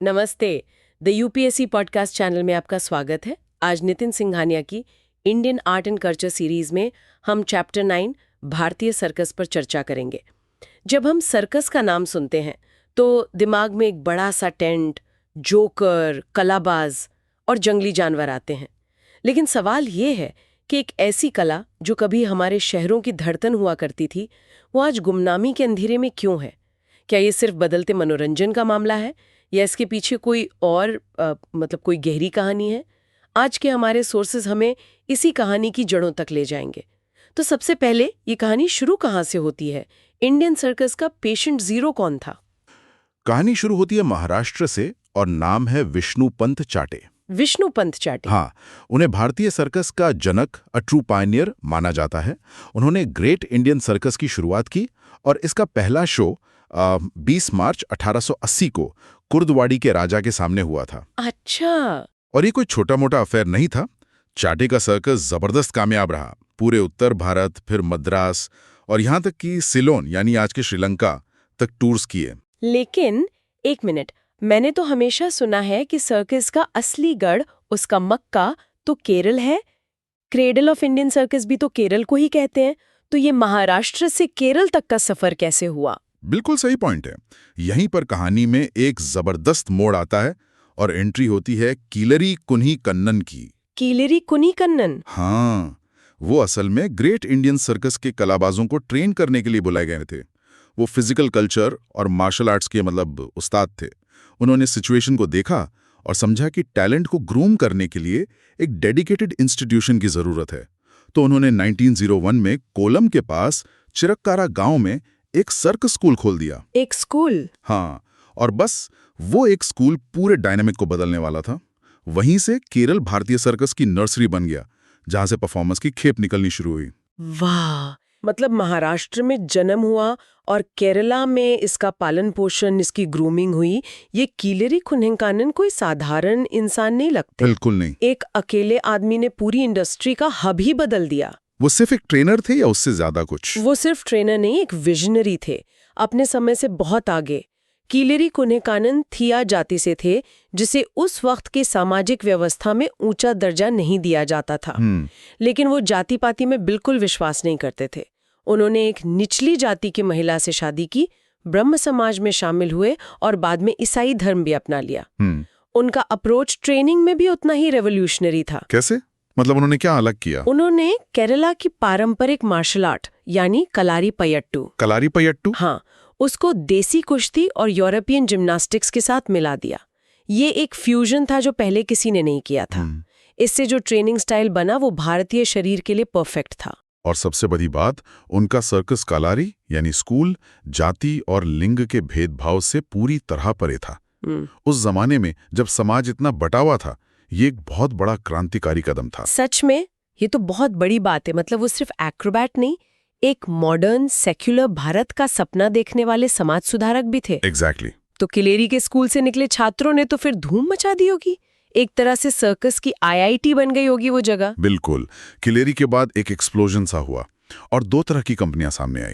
नमस्ते। The UPSC podcast channel में आपका स्वागत है। आज नितिन सिंघानिया की Indian art and culture series में हम चैप्टर 9 भारतीय सर्कस पर चर्चा करेंगे। जब हम सर्कस का नाम सुनते हैं तो दिमाग में एक बड़ा सा टेंट, जोकर, कलाबाज और जंगली जानवर आते हैं। लेकिन सवाल ये है कि एक ऐसी कला जो कभी हमारे शहरों की धड़कन हुआ करती थी, वो आज गुमनामी के अंधेरे में क्यों है? क्या ये सिर्फ बदलते मनोरंजन का मामला है या इसके पीछे कोई और कोई गहरी कहानी है? आज के हमारे सोर्सेज हमें इसी कहानी की जड़ों तक ले जाएंगे। तो सबसे पहले ये कहानी शुरू कहाँ से होती है? इंडियन सर्कस का पेशेंट जीरो कौन था? कहानी शुरू होती है महाराष्ट्र से और नाम है विष्णुपंत चाटे। विष्णुपंत चाटे। हाँ, उन्हें भारतीय सर्कस का जनक, अ ट्रू पायनियर माना जाता है। उन्होंने ग्रेट इंडियन सर्कस की शुरुआत की और इसका पहला शो 20 मार्च 1880 को कुर्दवाड़ी के राजा के सामने हुआ था। अच्छा। और ये कोई छोटा मोटा अफेयर नहीं था। चाटे का सर्कस जबरदस्त कामयाब रहा। पूरे उत्तर भारत, फिर मद्रास और यहाँ तक कि सिलोन यानी आज के श्रीलंका तक टूर्स किए। लेकिन एक मिनट, मैंने तो हमेशा सुना है कि सर्कस का असली गढ़, उसका मक्का तो केरल है। क्रेडल ऑफ इंडियन सर्कस भी तो केरल को ही कहते हैं। तो ये महाराष्ट्र से केरल तक का सफर कैसे हुआ? बिल्कुल सही पॉइंट है। यहीं पर कहानी में एक जबरदस्त मोड़ आता है और एंट्री होती है कीलरी कुन्ही कन्नन की। कीलरी कुनी कन्नन? हाँ, वो असल में ग्रेट इंडियन सर्कस के कलाबाजों को ट्रेन करने के लिए बुलाए गए थे। वो फिजिकल कल्चर और मार्शल आर्ट्स के उस्ताद थे। उन्होंने सिचुएशन को देखा और समझा कि टैलेंट को ग्रूम करने के लिए एक डेडिकेटेड इंस्टीट्यूशन की जरूरत है। तो उन्होंने 1901 में कोलम के पास चिरक्कारा गांव में एक सर्कस स्कूल खोल दिया। एक स्कूल? हाँ, और बस वो एक स्कूल पूरे डायनामिक को बदलने वाला था। वहीं से केरल भारतीय सर्कस की नर्सरी बन गया, जहां से परफॉर्मेंस की खेप निकलनी शुरू हुई। वाह! मतलब महाराष्ट्र में जन्म हुआ और केरला में इसका पालन पोषण, इसकी ग्रूमिंग हुई। ये कीलरी कुन्हिकानन कोई साधारण इंसान नहीं लगते। बिल्कुल नहीं। एक अकेले आदमी ने पूरी इंडस्ट्री का हब ही बदल दिया। वो सिर्फ एक ट्रेनर थे या उससे ज्यादा कुछ? वो सिर्फ ट्रेनर नहीं, एक विजनरी थे, अपने समय से बहुत आगे। कीलरी कुन्हिकानन थिया जाति से थे, जिसे उस वक्त की सामाजिक व्यवस्था में ऊंचा दर्जा नहीं दिया जाता था। लेकिन वो जाति पाति में बिल्कुल विश्वास नहीं करते थे। उन्होंने एक निचली जाति की महिला से शादी की, ब्रह्म समाज में शामिल हुए और बाद में ईसाई धर्म भी अपना लिया। उनका अप्रोच ट्रेनिंग में भी उतना ही रेवोल्यूशनरी था। कैसे? मतलब उन्होंने क्या अलग किया? उन्होंने केरला की पारंपरिक मार्शल आर्ट यानी कलारीपयट्टू। कलारीपयट्टू? हाँ, उसको देसी कुश्ती और यूरोपियन जिम्नास्टिक्स के साथ मिला दिया। ये एक फ्यूजन था जो पहले किसी ने नहीं किया था। इससे जो ट्रेनिंग स्टाइल बना वो भारतीय शरीर के लिए परफेक्ट था। और सबसे बड़ी बात, उनका सर्कस कलारी यानी स्कूल जाति और लिंग के भेदभाव से पूरी तरह परे था। उस जमाने में जब समाज इतना बटा हुआ था, ये एक बहुत बड़ा क्रांतिकारी कदम था। सच में ये तो बहुत बड़ी बात है। मतलब वो सिर्फ एक्रोबैट नहीं, एक मॉडर्न सेक्युलर भारत का सपना देखने वाले समाज सुधारक भी थे। एग्जैक्टली। तो किलेरी के स्कूल से निकले छात्रों ने तो फिर धूम मचा दी होगी। एक तरह से सर्कस की आईआईटी बन गई होगी वो जगह। बिल्कुल। किलेरी के बाद एक एक्सप्लोजन सा हुआ और दो तरह की कंपनियां सामने आई।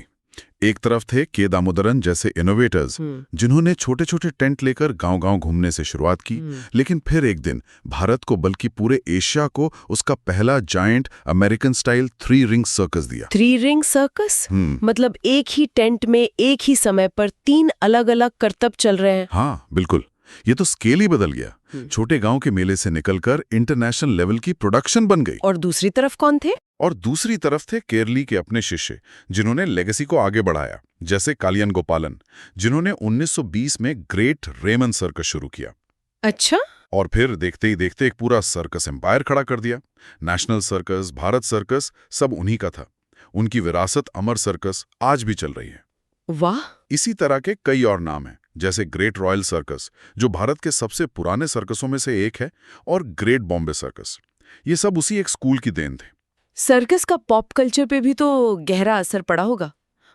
एक तरफ थे के दामोदरन जैसे इनोवेटर्स, जिन्होंने छोटे छोटे टेंट लेकर गांव-गांव घूमने से शुरुआत की। लेकिन फिर एक दिन भारत को बल्कि पूरे एशिया को उसका पहला giant American style 3 ring circus दिया। 3 रिंग सर्कस? मतलब एक ही टेंट में एक ही समय पर 3 अलग अलग करतब चल रहे हैं। हाँ बिल्कुल। ये तो स्केल ही बदल गया। छोटे गांव के मेले से निकलकर इंटरनेशनल लेवल की प्रोडक्शन बन गई। और दूसरी तरफ कौन थे? और दूसरी तरफ थे केरली के अपने शिष्य, जिन्होंने लेगेसी को आगे बढ़ाया, जैसे कालियन गोपालन, जिन्होंने 1920 में ग्रेट रेमन सर्कस शुरू किया। अच्छा। और फिर देखते ही देखते एक पूरा सर्कस एम्पायर खड़ा कर दिया। नेशनल सर्कस, भारत सर्कस, सब उन्हीं का था। उनकी विरासत अमर सर्कस आज भी चल रही है। वाह! इसी तरह के कई और नाम हैं, जैसे ग्रेट रॉयल सर्कस, जो भारत के सबसे पुराने सर्कसों में से एक है, और ग्रेट बॉम्बे सर्कस। ये सब उसी एक स्कूल की देन थे। सर्कस का पॉप कल्चर पे भी तो गहरा असर पड़ा होगा।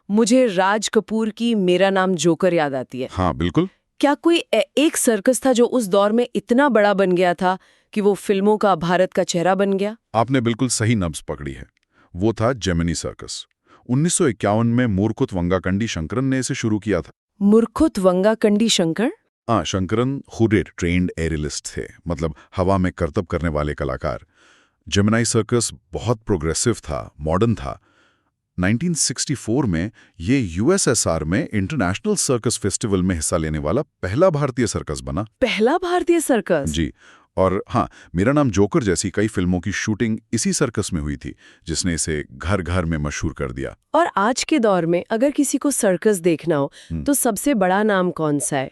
मुझे राज कपूर की मेरा नाम जोकर याद आती है। हाँ बिल्कुल। क्या कोई एक सर्कस था जो उस दौर में इतना बड़ा बन गया था कि वो फिल्मों का भारत का चेहरा बन गया? आपने बिल्कुल सही नब्ज पकड़ी है। वो था जेमिनी सर्कस। 1951 में मूर्खुत वंगाकंडी शंकरन ने इसे शुरू किया था। मूर्खुत वंगाकंडी शंकर? शंकरन खुद ट्रेन्ड एरियलिस्ट थे, मतलब हवा में करतब करने वाले कलाकार। जेमिनी सर्कस बहुत प्रोग्रेसिव था, मॉडर्न था। 1964 में ये यूएसएसआर में इंटरनेशनल सर्कस फेस्टिवल में हिस्सा लेने वाला पहला भारतीय सर्कस बना। पहला भारतीय सर्कस? जी। और हाँ, मेरा नाम जोकर जैसी कई फिल्मों की शूटिंग इसी सर्कस में हुई थी, जिसने इसे घर घर में मशहूर कर दिया। और आज के दौर में अगर किसी को सर्कस देखना हो तो सबसे बड़ा नाम कौन सा है?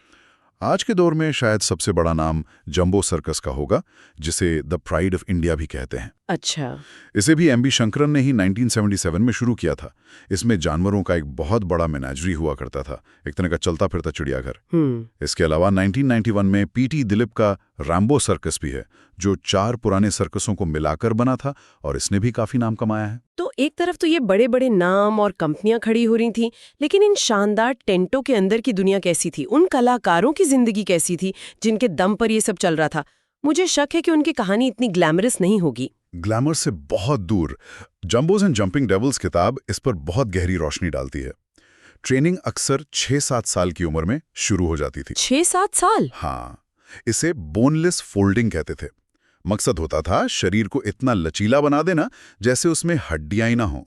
आज के दौर में शायद सबसे बड़ा नाम जंबो सर्कस का होगा, जिसे द प्राइड ऑफ इंडिया भी कहते हैं। अच्छा। इसे भी एमबी शंकरन ने ही 1977 में शुरू किया था। इसमें जानवरों का एक बहुत बड़ा मेनाजरी हुआ करता था, एक तरह का चलता फिरता चिड़ियाघर। इसके अलावा 1991 में पीटी दिलीप का रैम्बो सर्कस भी है, जो 4 पुराने सर्कसों को मिलाकर बना था, और इसने भी काफी नाम कमाया है। तो एक तरफ तो ये बड़े बड़े नाम और कंपनियां खड़ी हो रही थी, लेकिन इन शानदार टेंटों के अंदर की दुनिया कैसी थी? उन कलाकारों की जिंदगी कैसी थी जिनके दम पर ये सब चल रहा था? मुझे शक है कि उनकी कहानी इतनी ग्लैमरस नहीं होगी। ग्लैमर से बहुत दूर। जंबोज एंड जंपिंग डेविल्स किताब इस पर बहुत गहरी रोशनी डालती है। ट्रेनिंग अक्सर 6-7 साल की उम्र में शुरू हो जाती थी। 6-7 साल? हाँ, इसे बोनलेस फोल्डिंग कहते थे। मकसद होता था शरीर को इतना लचीला बना देना जैसे उसमें हड्डियां ही ना हो।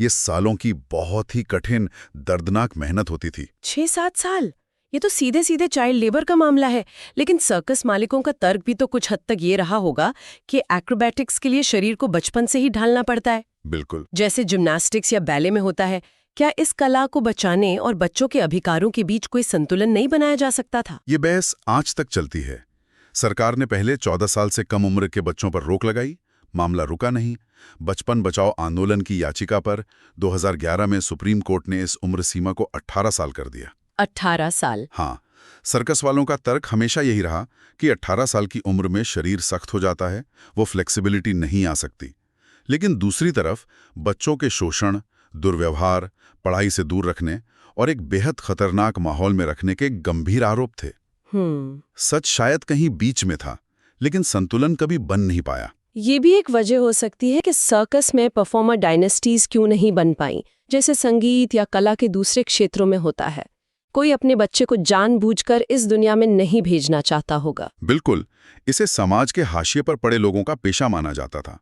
ये सालों की बहुत ही कठिन, दर्दनाक मेहनत होती थी। 6-7 साल? ये तो सीधे सीधे चाइल्ड लेबर का मामला है। लेकिन सर्कस मालिकों का तर्क भी तो कुछ हद तक ये रहा होगा कि एक्रोबैटिक्स के लिए शरीर को बचपन से ही ढालना पड़ता है। बिल्कुल, जैसे जिम्नास्टिक्स या बैले में होता है। क्या इस कला को बचाने और बच्चों के अधिकारों के बीच कोई संतुलन नहीं बनाया जा सकता था? ये बहस आज तक चलती है। सरकार ने पहले 14 साल से कम उम्र के बच्चों पर रोक लगाई, मामला रुका नहीं। बचपन बचाओ आंदोलन की याचिका पर 2011 में सुप्रीम कोर्ट ने इस उम्र सीमा को 18 साल कर दिया। 18 साल? हाँ, सर्कस वालों का तर्क हमेशा यही रहा कि 18 साल की उम्र में शरीर सख्त हो जाता है, वो फ्लेक्सिबिलिटी नहीं आ सकती। लेकिन दूसरी तरफ बच्चों के शोषण, दुर्व्यवहार, पढ़ाई से दूर रखने और एक बेहद खतरनाक माहौल में रखने के गंभीर आरोप थे। सच शायद कहीं बीच में था, लेकिन संतुलन कभी बन नहीं पाया। ये भी एक वजह हो सकती है कि सर्कस में परफॉर्मर डायनेस्टीज क्यों नहीं बन पाई, जैसे संगीत या कला के दूसरे क्षेत्रों में होता है। कोई अपने बच्चे को जानबूझकर इस दुनिया में नहीं भेजना चाहता होगा। बिल्कुल, इसे समाज के हाशिए पर पड़े लोगों का पेशा माना जाता था।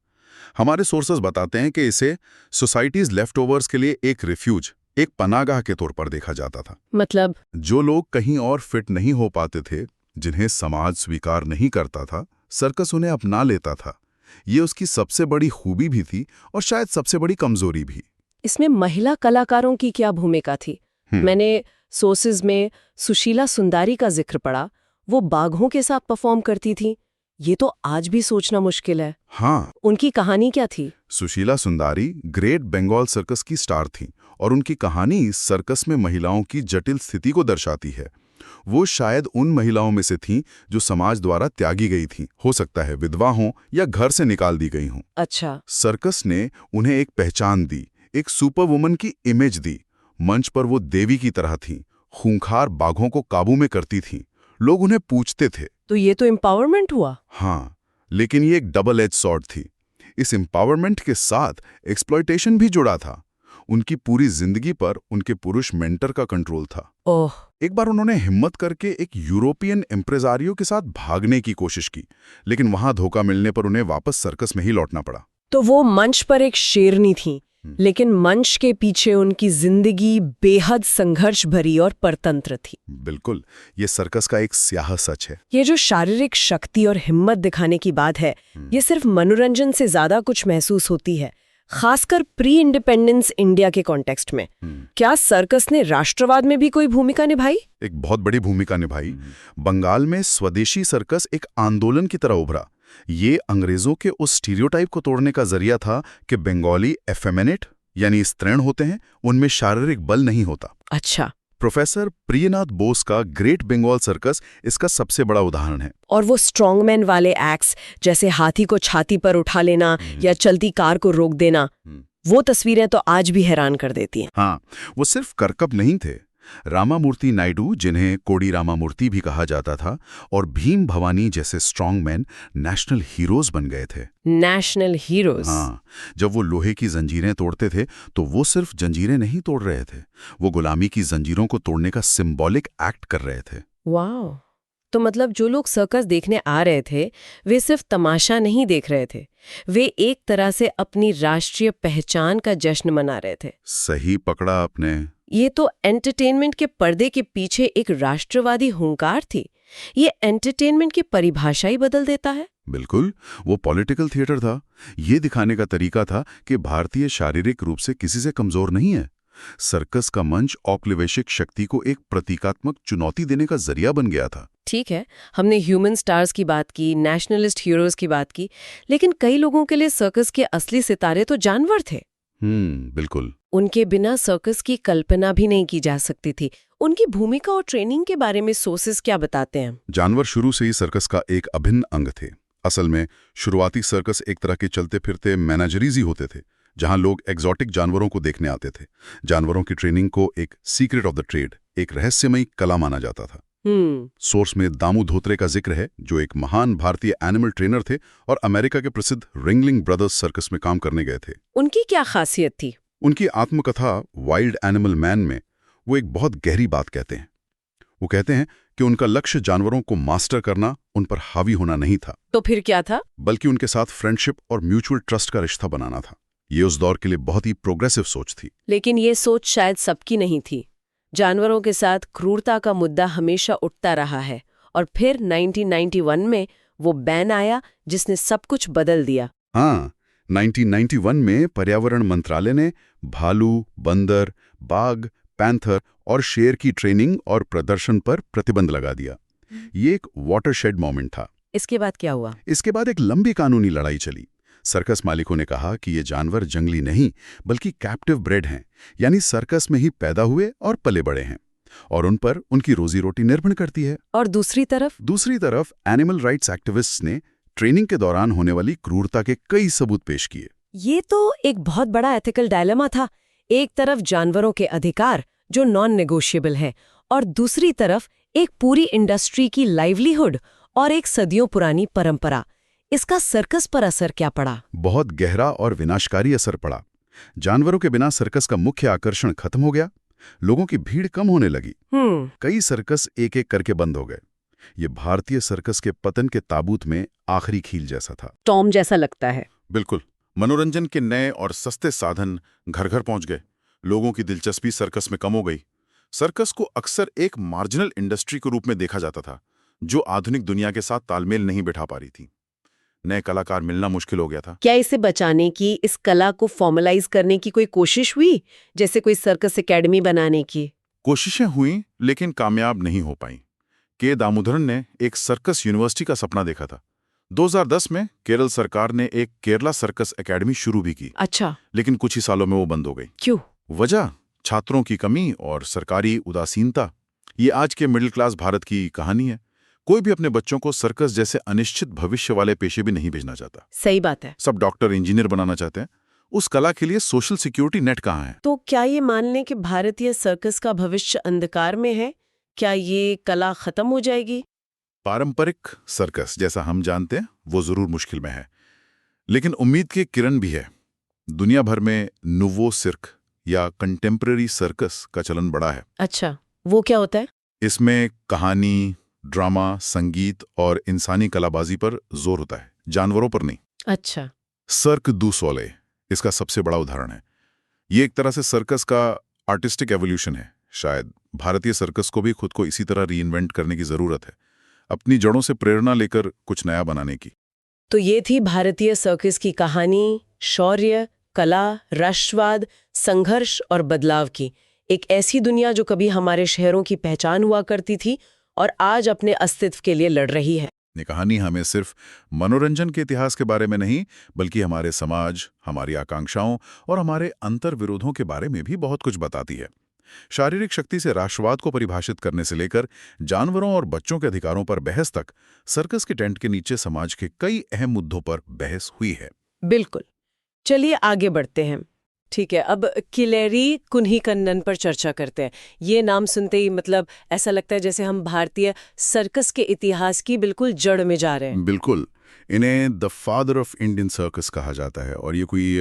हमारे सोर्सेज बताते हैं कि इसे सोसाइटीज लेफ्टओवर्स के लिए एक रिफ्यूज, एक पनागाह के तौर पर देखा जाता था। मतलब? जो लोग कहीं और फिट नहीं हो पाते थे, जिन्हें समाज स्वीकार नहीं करता था, सर्कस उन्हें अपना लेता था। ये उसकी सबसे बड़ी खूबी भी थी और शायद सबसे बड़ी कमजोरी भी। इसमें महिला कलाकारों की क्या भूमिका थी? मैंने सोर्सेज में सुशीला सुंदारी का जिक्र पढ़ा। वो बाघों के साथ परफॉर्म करती थी। ये तो आज भी सोचना मुश्किल है। हाँ, उनकी कहानी क्या थी? सुशीला सुंदारी ग्रेट बंगाल सर्कस की स्टार थी और उनकी कहानी सर्कस में महिलाओं की जटिल स्थिति को दर्शाती है। वो शायद उन महिलाओं में से थीं जो समाज द्वारा त्यागी गई थीं, हो सकता है विधवा हों या घर से निकाल दी गई हों। अच्छा। सर्कस ने उन्हें एक पहचान दी, एक सुपर वुमन की इमेज दी। मंच पर वो देवी की तरह थीं, खूंखार बाघों को काबू में करती थीं। लोग उन्हें पूछते थे। तो ये तो एम्पावरमेंट हुआ। हाँ, लेकिन ये एक डबल एज सॉर्ड थी। इस एम्पावरमेंट के साथ एक्सप्लॉयटेशन भी जुड़ा था। उनकी पूरी जिंदगी पर उनके पुरुष मेंटर का कंट्रोल था। ओह। एक बार उन्होंने हिम्मत करके एक यूरोपियन एम्प्रेसारियो के साथ भागने की कोशिश की, लेकिन वहां धोखा मिलने पर उन्हें वापस सर्कस में ही लौटना पड़ा। तो वो मंच पर एक शेरनी थी, लेकिन मंच के पीछे उनकी जिंदगी बेहद संघर्ष भरी और परतंत्र थी। बिल्कुल, ये सर्कस का एक स्याह सच है। ये जो शारीरिक शक्ति और हिम्मत दिखाने की बात है, ये सिर्फ मनोरंजन से ज्यादा कुछ महसूस होती है, खासकर प्री इंडिपेंडेंस इंडिया के कॉन्टेक्स्ट में। क्या सर्कस ने राष्ट्रवाद में भी कोई भूमिका निभाई? एक बहुत बड़ी भूमिका निभाई। बंगाल में स्वदेशी सर्कस एक आंदोलन की तरह उभरा। ये अंग्रेजों के उस स्टीरियोटाइप को तोड़ने का जरिया था कि बंगाली एफेमिनेट यानी स्त्रीण होते हैं, उनमें शारीरिक बल नहीं होता। अच्छा। प्रोफेसर प्रियनाथ बोस का ग्रेट बंगाल सर्कस इसका सबसे बड़ा उदाहरण है। और वो स्ट्रॉन्गमैन वाले एक्ट्स, जैसे हाथी को छाती पर उठा लेना या चलती कार को रोक देना, वो तस्वीरें तो आज भी हैरान कर देती हैं। हाँ, वो सिर्फ करकब नहीं थे। रामामूर्ति नायडू, जिन्हें कोडी रामामूर्ति भी कहा जाता था, और भीम भवानी जैसे स्ट्रॉन्गमैन नेशनल हीरोज बन गए थे। National heroes? हाँ, जब वो लोहे की जंजीरें तोड़ते थे तो वो सिर्फ जंजीरें नहीं तोड़ रहे थे, वो गुलामी की जंजीरों को तोड़ने का सिंबॉलिक एक्ट कर रहे थे। वाह। तो मतलब जो लोग सर्कस देखने आ रहे थे वे सिर्फ तमाशा नहीं देख रहे थे, वे एक तरह से अपनी राष्ट्रीय पहचान का जश्न मना रहे थे। सही पकड़ा आपने। ये तो एंटरटेनमेंट के पर्दे के पीछे एक राष्ट्रवादी हुंकार थी। ये एंटरटेनमेंट की परिभाषा ही बदल देता है। बिल्कुल, वो पॉलिटिकल थिएटर था। ये दिखाने का तरीका था कि भारतीय शारीरिक रूप से किसी से कमजोर नहीं है। सर्कस का मंच औपनिवेशिक शक्ति को एक प्रतीकात्मक चुनौती देने का जरिया बन गया था। ठीक है, हमने ह्यूमन स्टार्स की बात की, नेशनलिस्ट हीरोज की बात की, लेकिन कई लोगों के लिए सर्कस के असली सितारे तो जानवर थे। बिल्कुल। उनके बिना सर्कस की कल्पना भी नहीं की जा सकती थी। उनकी भूमिका और ट्रेनिंग के बारे में सोर्सेस क्या बताते हैं? जानवर शुरू से ही सर्कस का एक अभिन्न अंग थे। असल में शुरुआती सर्कस एक तरह के चलते फिरते मैनेजरीज ही होते थे, जहां लोग एग्जॉटिक जानवरों को देखने आते थे। जानवरों की ट्रेनिंग को एक सीक्रेट ऑफ द ट्रेड, एक रहस्यमयी कला माना जाता था। सोर्स में दामू धोत्रे का जिक्र है, जो एक महान भारतीय एनिमल ट्रेनर थे और अमेरिका के प्रसिद्ध रिंगलिंग ब्रदर्स सर्कस में काम करने गए थे। उनकी क्या खासियत थी? उनकी आत्मकथा वाइल्ड एनिमल मैन में वो एक बहुत गहरी बात कहते हैं। वो कहते हैं कि उनका लक्ष्य जानवरों को मास्टर करना, उन पर हावी होना नहीं था। तो फिर क्या था? बल्कि उनके साथ फ्रेंडशिप और म्यूचुअल ट्रस्ट का रिश्ता बनाना था। ये उस दौर के लिए बहुत ही प्रोग्रेसिव सोच थी। लेकिन ये सोच शायद सबकी नहीं थी। जानवरों के साथ क्रूरता का मुद्दा हमेशा उठता रहा है और फिर 1991 में वो बैन आया जिसने सब कुछ बदल दिया। हाँ, 1991 में पर्यावरण मंत्रालय ने भालू, बंदर, बाघ, पैंथर और शेर की ट्रेनिंग और प्रदर्शन पर प्रतिबंध लगा दिया। ये एक वाटरशेड मोमेंट था। इसके बाद क्या हुआ? इसके बाद एक लंबी कानूनी लड़ाई चली। सर्कस मालिकों ने कहा कि ये जानवर जंगली नहीं बल्कि कैप्टिव ब्रेड हैं, यानी सर्कस में ही पैदा हुए और पले बड़े हैं और उन पर उनकी रोजी रोटी निर्भर करती है। और दूसरी तरफ एनिमल राइट्स एक्टिविस्ट्स ने ट्रेनिंग के दौरान होने वाली क्रूरता के कई सबूत पेश किए। ये तो एक बहुत बड़ा एथिकल डायलेमा था। एक तरफ जानवरों के अधिकार जो नॉन नेगोशिएबल है और दूसरी तरफ एक पूरी इंडस्ट्री की लाइवलीहुड और एक सदियों पुरानी परंपरा। इसका सर्कस पर असर क्या पड़ा? बहुत गहरा और विनाशकारी असर पड़ा। जानवरों के बिना सर्कस का मुख्य आकर्षण खत्म हो गया। लोगों की भीड़ कम होने लगी। कई सर्कस एक एक करके बंद हो गए। ये भारतीय सर्कस के पतन के ताबूत में आखिरी कील जैसा था। टॉम जैसा लगता है। बिल्कुल। मनोरंजन के नए और सस्ते साधन घर घर पहुंच गए। लोगों की दिलचस्पी सर्कस में कम हो गई। सर्कस को अक्सर एक मार्जिनल इंडस्ट्री के रूप में देखा जाता था, जो आधुनिक दुनिया के साथ तालमेल नहीं बिठा पा रही थी। नए कलाकार मिलना मुश्किल हो गया था। क्या इसे बचाने की, इस कला को फॉर्मलाइज करने की कोई कोशिश हुई, जैसे कोई सर्कस एकेडमी बनाने की? कोशिशें हुई लेकिन कामयाब नहीं हो पाई। के दामोदरन ने एक सर्कस यूनिवर्सिटी का सपना देखा था। 2010 में केरल सरकार ने एक केरला सर्कस एकेडमी शुरू भी की। अच्छा। लेकिन कुछ ही सालों में वो बंद हो गई। क्यों? वजह छात्रों की कमी और सरकारी उदासीनता। ये आज के मिडिल क्लास भारत की कहानी है। कोई भी अपने बच्चों को सर्कस जैसे अनिश्चित भविष्य वाले पेशे भी नहीं भेजना चाहता। सही बात है। सब डॉक्टर, इंजीनियर बनाना चाहते हैं। उस कला के लिए सोशल सिक्योरिटी नेट कहाँ है? तो क्या ये मान लें कि भारतीय सर्कस का भविष्य अंधकार में है? क्या ये कला खत्म हो जाएगी? पारंपरिक सर्कस जैसा हम जानते हैं वो जरूर मुश्किल में है, लेकिन उम्मीद की किरण भी है। दुनिया भर में नूवो सिर्क या कंटेम्पररी सर्कस का चलन बढ़ा है। अच्छा, वो क्या होता है? इसमें कहानी, ड्रामा, संगीत और इंसानी कलाबाजी पर जोर होता है, जानवरों पर नहीं। अच्छा। सर्क दू सोले इसका सबसे बड़ा उदाहरण है। ये एक तरह से सर्कस का आर्टिस्टिक एवोल्यूशन है। शायद भारतीय सर्कस को भी खुद को इसी तरह रीइन्वेंट करने की जरूरत है, अपनी जड़ों से प्रेरणा लेकर कुछ नया बनाने की। तो ये थी भारतीय सर्कस की कहानी, शौर्य, कला, राष्ट्रवाद, संघर्ष और बदलाव की। एक ऐसी दुनिया जो कभी हमारे शहरों की पहचान हुआ करती थी और आज अपने अस्तित्व के लिए लड़ रही है। ये कहानी हमें सिर्फ मनोरंजन के इतिहास के बारे में नहीं, बल्कि हमारे समाज, हमारी आकांक्षाओं और हमारे अंतर विरोधों के बारे में भी बहुत कुछ बताती है। शारीरिक शक्ति से राष्ट्रवाद को परिभाषित करने से लेकर जानवरों और बच्चों के अधिकारों पर बहस तक, सर्कस के टेंट के नीचे समाज के कई अहम मुद्दों पर बहस हुई है। बिल्कुल। चलिए आगे बढ़ते हैं। ठीक है, अब किलेरी कुन्हिकन्नन पर चर्चा करते हैं। ये नाम सुनते ही मतलब ऐसा लगता है जैसे हम भारतीय सर्कस के इतिहास की बिल्कुल जड़ में जा रहे हैं। बिल्कुल। इन्हें the father of Indian circus कहा जाता है और ये कोई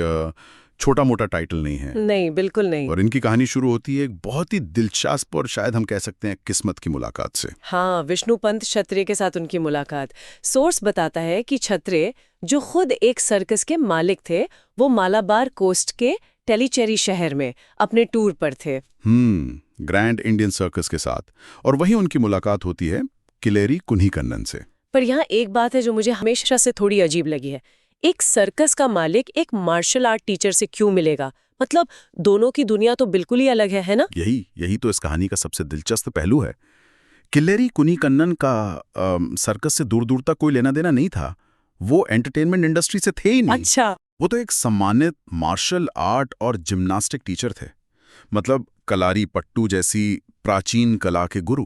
छोटा मोटा टाइटल नहीं है। नहीं, बिल्कुल नहीं। और इनकी कहानी शुरू होती है एक बहुत ही दिलचस्प और शायद हम कह सकते हैं किस्मत की मुलाकात से। हाँ, विष्णुपंत क्षत्रिय के साथ उनकी मुलाकात। सोर्स बताता है कि क्षत्रिय, जो खुद एक सर्कस के मालिक थे, वो मालाबार कोस्ट के टेलीचेरी शहर में अपने टूर पर थे। ग्रैंड इंडियन सर्कस के साथ। और वहीं उनकी मुलाकात होती है किलेरी कुन्हीकन्नन से। पर यहाँ एक बात है जो मुझे हमेशा से थोड़ी अजीब लगी है। एक सर्कस का मालिक एक मार्शल आर्ट टीचर से क्यों मिलेगा? मतलब दोनों की दुनिया तो बिल्कुल ही अलग है ना? यही तो इस कहानी का सबसे दिलचस्प पहलू है। किलेरी कुन्हीकन्नन का सर्कस से दूर दूर तक कोई लेना देना नहीं था। वो एंटरटेनमेंट इंडस्ट्री से थे ही नहीं। अच्छा। वो तो एक सम्मानित मार्शल आर्ट और जिम्नास्टिक टीचर थे। मतलब कलारी पट्टू जैसी प्राचीन कला के गुरु।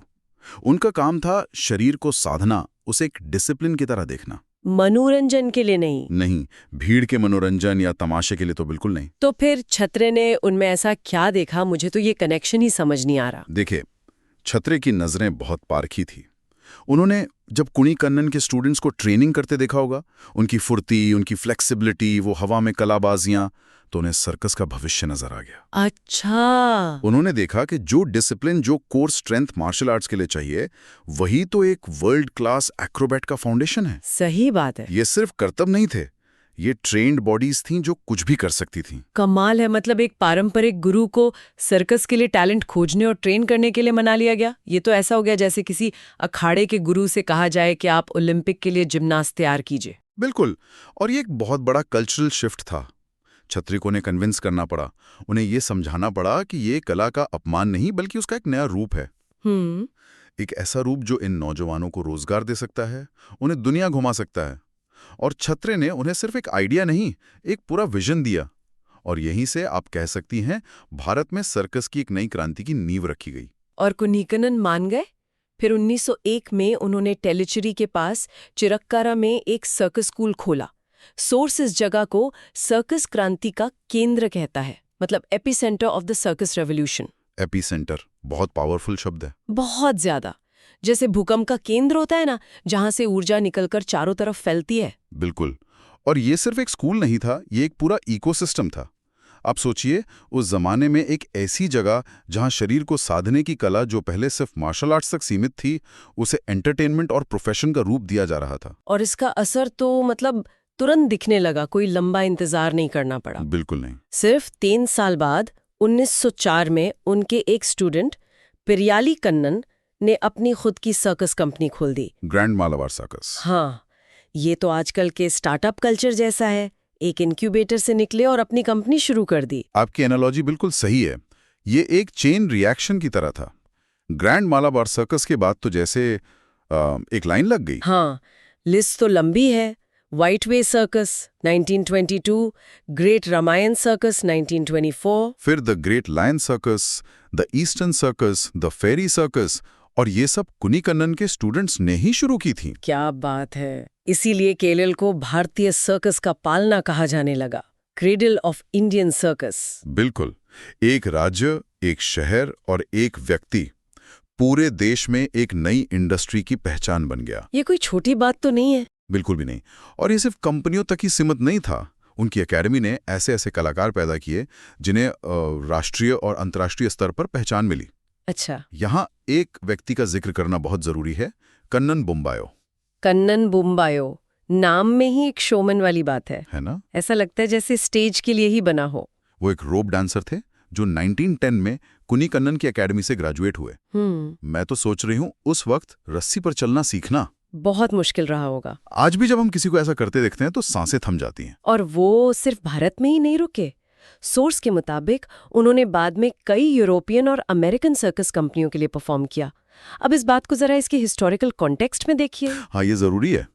उनका काम था शरीर को साधना, उसे एक डिसिप्लिन की तरह देखना। मनोरंजन के लिए नहीं? नहीं, भीड़ के मनोरंजन या तमाशे के लिए तो बिल्कुल नहीं। तो फिर क्षत्रिय ने उनमें ऐसा क्या देखा? मुझे तो ये कनेक्शन ही समझ नहीं आ रहा। देखिए, क्षत्रिय की नजरें बहुत पारखी थी। उन्होंने जब कुन्हीकन्नन के स्टूडेंट्स को ट्रेनिंग करते देखा होगा, उनकी फुर्ती, उनकी फ्लेक्सिबिलिटी, वो हवा में कलाबाजियां, तो उन्हें सर्कस का भविष्य नजर आ गया। अच्छा। उन्होंने देखा कि जो डिसिप्लिन, जो कोर स्ट्रेंथ मार्शल आर्ट्स के लिए चाहिए, वही तो एक वर्ल्ड क्लास एक्रोबैट का फाउंडेशन है। सही बात है। ये सिर्फ करतब नहीं थे, ये ट्रेन्ड बॉडीज थीं जो कुछ भी कर सकती थीं। कमाल है। मतलब एक पारंपरिक गुरु को सर्कस के लिए टैलेंट खोजने और ट्रेन करने के लिए मना लिया गया। ये तो ऐसा हो गया जैसे किसी अखाड़े के गुरु से कहा जाए कि आप ओलंपिक के लिए जिम्नास्ट तैयार कीजिए। बिल्कुल। और ये एक बहुत बड़ा कल्चरल शिफ्ट था। क्षत्रिय को उन्हें कन्विंस करना पड़ा, उन्हें ये समझाना पड़ा कि ये कला का अपमान नहीं बल्कि उसका एक नया रूप है। एक ऐसा रूप जो इन नौजवानों को रोजगार दे सकता है, उन्हें दुनिया घुमा सकता है। और क्षत्रिय ने उन्हें सिर्फ एक आइडिया नहीं, एक पूरा विजन दिया। और यहीं से आप कह सकती हैं भारत में सर्कस की एक नई क्रांति की नींव रखी गई। और कुन्हीकन्नन मान गए। फिर 1901 में उन्होंने टेलीचेरी के पास चिरक्कारा में एक सर्कस स्कूल खोला। सोर्स इस जगह को सर्कस क्रांति का केंद्र कहता है, मतलब epicentre of the circus revolution. Epicentre बहुत पावरफुल शब्द है। बहुत ज्यादा। जैसे भूकंप का केंद्र होता है ना, जहां से ऊर्जा निकलकर चारों तरफ फैलती है। बिल्कुल। और ये सिर्फ एक स्कूल नहीं था, ये एक पूरा इकोसिस्टम था। आप सोचिए, उस जमाने में एक ऐसी जगह जहां शरीर को साधने की कला, जो पहले सिर्फ मार्शल आर्ट्स तक सीमित थी, उसे एंटरटेनमेंट और प्रोफेशन का रूप दिया जा रहा था। और इसका असर तो मतलब तुरंत दिखने लगा, कोई लंबा इंतजार नहीं करना पड़ा। बिल्कुल नहीं। सिर्फ 3 साल बाद 1904 में उनके एक स्टूडेंट पेरियाली कन्नन ने अपनी खुद की सर्कस कंपनी खोल दी, ग्रैंड मालाबार सर्कस। हाँ, ये तो आजकल के स्टार्टअप कल्चर जैसा है। एक इनक्यूबेटर से निकले और अपनी कंपनी शुरू कर दी। आपकी एनालॉजी बिल्कुल सही है। ये एक चेन रिएक्शन की तरह था। ग्रैंड मालाबार सर्कस के बाद तो जैसे एक लाइन लग गई। हाँ, लिस्ट तो लंबी है। White way circus 1922, great Ramayana circus 1924, फिर the great lion circus, the eastern circus, the fairy circus, और ये सब कुन्हीकन्नन के स्टूडेंट्स ने ही शुरू की थी। क्या बात है। इसीलिए केरल को भारतीय सर्कस का पालना कहा जाने लगा, क्रेडल ऑफ इंडियन सर्कस। बिल्कुल। एक राज्य, एक शहर और एक व्यक्ति पूरे देश में एक नई इंडस्ट्री की पहचान बन गया। ये कोई छोटी बात तो नहीं है। बिल्कुल भी नहीं। और ये सिर्फ कंपनियों तक ही सीमित नहीं था। उनकी एकेडमी ने ऐसे ऐसे कलाकार पैदा किए जिन्हें राष्ट्रीय और अंतर्राष्ट्रीय स्तर पर पहचान मिली। अच्छा। यहाँ एक व्यक्ति का जिक्र करना बहुत जरूरी है, कन्नन बोम्बायो। कन्नन बोम्बायो, नाम में ही एक शोमैन वाली बात है ना? ऐसा लगता है जैसे स्टेज के लिए ही बना हो। वो एक रोप डांसर थे जो 1910 में कुन्हीकन्नन की एकेडमी से ग्रेजुएट हुए। मैं तो सोच रही हूँ उस वक्त रस्सी पर चलना सीखना बहुत मुश्किल रहा होगा। आज भी जब हम किसी को ऐसा करते देखते हैं तो सांसें थम जाती हैं। और वो सिर्फ भारत में ही नहीं रुके। सोर्स के मुताबिक उन्होंने बाद में कई यूरोपियन और अमेरिकन सर्कस कंपनियों के लिए परफॉर्म किया। अब इस बात को जरा इसके हिस्टोरिकल कॉन्टेक्स्ट में देखिए। हाँ, ये जरूरी है।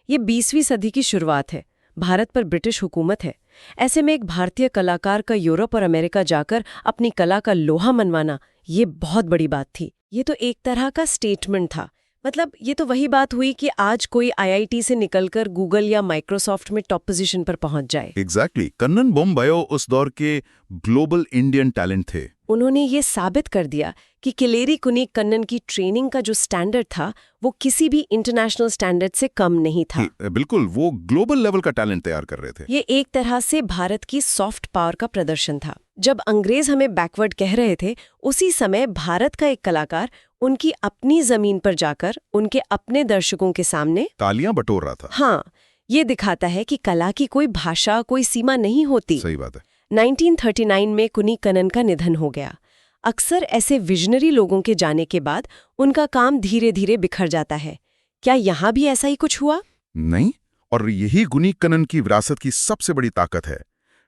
ये 20वीं सदी की शुरुआत है। भारत पर ब्रिटिश हुकूमत है। ऐसे में एक भारतीय कलाकार का यूरोप और अमेरिका जाकर अपनी कला का लोहा मनवाना, ये बहुत बड़ी बात थी। ये तो एक तरह का स्टेटमेंट था। मतलब ये तो वही बात हुई कि आज कोई IIT से निकलकर गूगल या माइक्रोसॉफ्ट में टॉप पोजीशन पर पहुंच जाए। एग्जैक्टली। कन्नन बोम्बायो उस दौर के ग्लोबल इंडियन टैलेंट थे। उन्होंने ये साबित कर दिया कि किलेरी कुनिक्कन्नन की ट्रेनिंग का जो स्टैंडर्ड था वो किसी भी इंटरनेशनल स्टैंडर्ड से कम नहीं था। बिल्कुल, वो ग्लोबल लेवल का टैलेंट तैयार कर रहे थे। ये एक तरह से भारत की सॉफ्ट पावर का प्रदर्शन था। जब अंग्रेज हमें बैकवर्ड कह रहे थे, उसी समय भारत का एक कलाकार उनकी अपनी जमीन पर जाकर उनके अपने दर्शकों के सामने तालियां बटोर रहा था। हाँ, ये दिखाता है कि कला की कोई भाषा, कोई सीमा नहीं होती। सही बात है। 1939 में कुनिक्कन्नन का निधन हो गया। अक्सर ऐसे विजनरी लोगों के जाने के बाद उनका काम धीरे धीरे बिखर जाता है। क्या यहाँ भी ऐसा ही कुछ हुआ? नहीं, और यही कुनिक्कन्नन की विरासत की सबसे बड़ी ताकत है।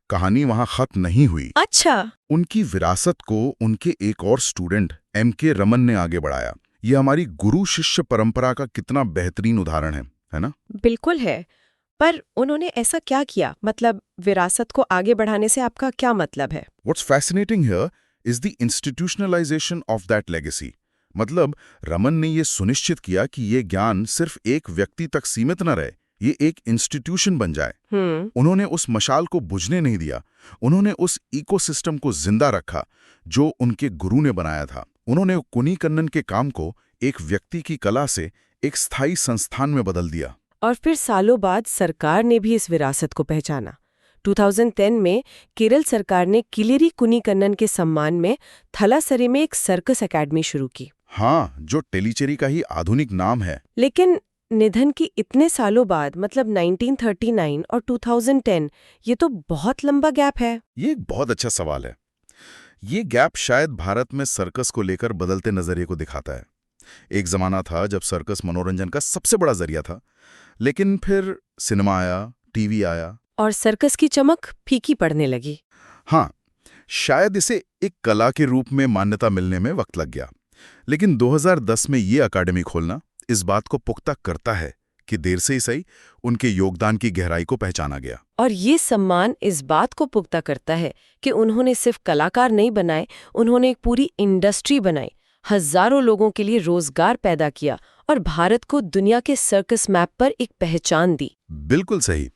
कहानी वहां खत्म नहीं हुई। अच्छा। उनकी विरासत को उनके एक और स्टूडेंट M.K. रमन ने आगे बढ़ाया। ये हमारी गुरु शिष्य परंपरा का कितना बेहतरीन उदाहरण है ना? बिल्कुल है। पर उन्होंने ऐसा क्या किया? मतलब विरासत को आगे बढ़ाने से आपका क्या मतलब है? What's fascinating here is the institutionalization of that legacy. मतलब रमन ने ये सुनिश्चित किया कि ये ज्ञान सिर्फ एक व्यक्ति तक सीमित न रहे, ये एक इंस्टीट्यूशन बन जाए। उन्होंने उस मशाल को बुझने नहीं दिया। उन्होंने उस इकोसिस्टम को जिंदा रखा जो उनके गुरु ने बनाया था। उन्होंने कुनिक्कन्नन के काम को एक व्यक्ति की कला से एक स्थायी संस्थान में बदल दिया। और फिर सालों बाद सरकार ने भी इस विरासत को पहचाना। 2010 में केरल सरकार ने किलेरी कुनिक्कन्नन के सम्मान में थलासरी में एक सर्कस एकेडमी शुरू की। हाँ, जो टेलीचेरी का ही आधुनिक नाम है। लेकिन निधन की इतने सालों बाद, मतलब 1939 और 2010, ये तो बहुत लंबा गैप है। ये एक बहुत अच्छा सवाल है। ये गैप शायद भारत में सर्कस को लेकर बदलते नजरिए को दिखाता है। एक जमाना था जब सर्कस मनोरंजन का सबसे बड़ा जरिया था, लेकिन फिर सिनेमा आया, टीवी आया और सर्कस की चमक फीकी पड़ने लगी। हाँ, शायद इसे एक कला के रूप में मान्यता मिलने में वक्त लग गया। लेकिन 2010 में ये अकादमी खोलना इस बात को पुख्ता करता है कि देर से ही सही उनके योगदान की गहराई को पहचाना गया। और ये सम्मान इस बात को पुख्ता करता है कि उन्होंने सिर्फ कलाकार नहीं बनाए, उन्होंने एक पूरी इंडस्ट्री बनाई, हजारों लोगों के लिए रोजगार पैदा किया और भारत को दुनिया के सर्कस मैप पर एक पहचान दी। बिल्कुल सही।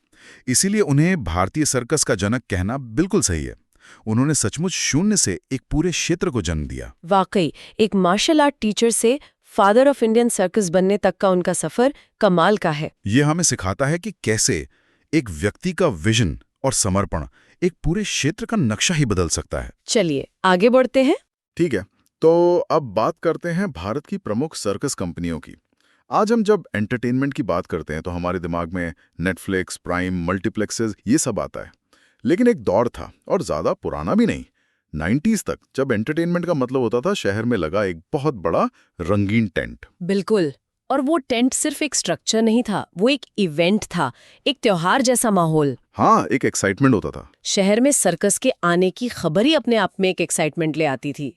इसीलिए उन्हें भारतीय सर्कस का जनक कहना बिल्कुल सही है। उन्होंने सचमुच शून्य से एक पूरे क्षेत्र को जन्म दिया। वाकई, एक मार्शल आर्ट टीचर से फादर ऑफ इंडियन सर्कस बनने तक का उनका सफर कमाल का है। ये हमें सिखाता है कि कैसे एक व्यक्ति का विजन और समर्पण एक पूरे क्षेत्र का नक्शा ही बदल सकता है। चलिए आगे बढ़ते हैं। ठीक है, तो अब बात करते हैं भारत की प्रमुख सर्कस कंपनियों की। आज हम जब एंटरटेनमेंट की बात करते हैं तो हमारे दिमाग में नेटफ्लिक्स, प्राइम, मल्टीप्लेक्सेस ये सब आता है। लेकिन एक दौर था, और ज्यादा पुराना भी नहीं, 90s तक, जब एंटरटेनमेंट का मतलब होता था शहर में लगा एक बहुत बड़ा रंगीन टेंट। बिल्कुल। और वो टेंट सिर्फ एक स्ट्रक्चर नहीं था, वो एक इवेंट था, एक त्योहार जैसा माहौल। हाँ, एक एक्साइटमेंट होता था। शहर में सर्कस के आने की खबर ही अपने आप में एक एक्साइटमेंट ले आती थी।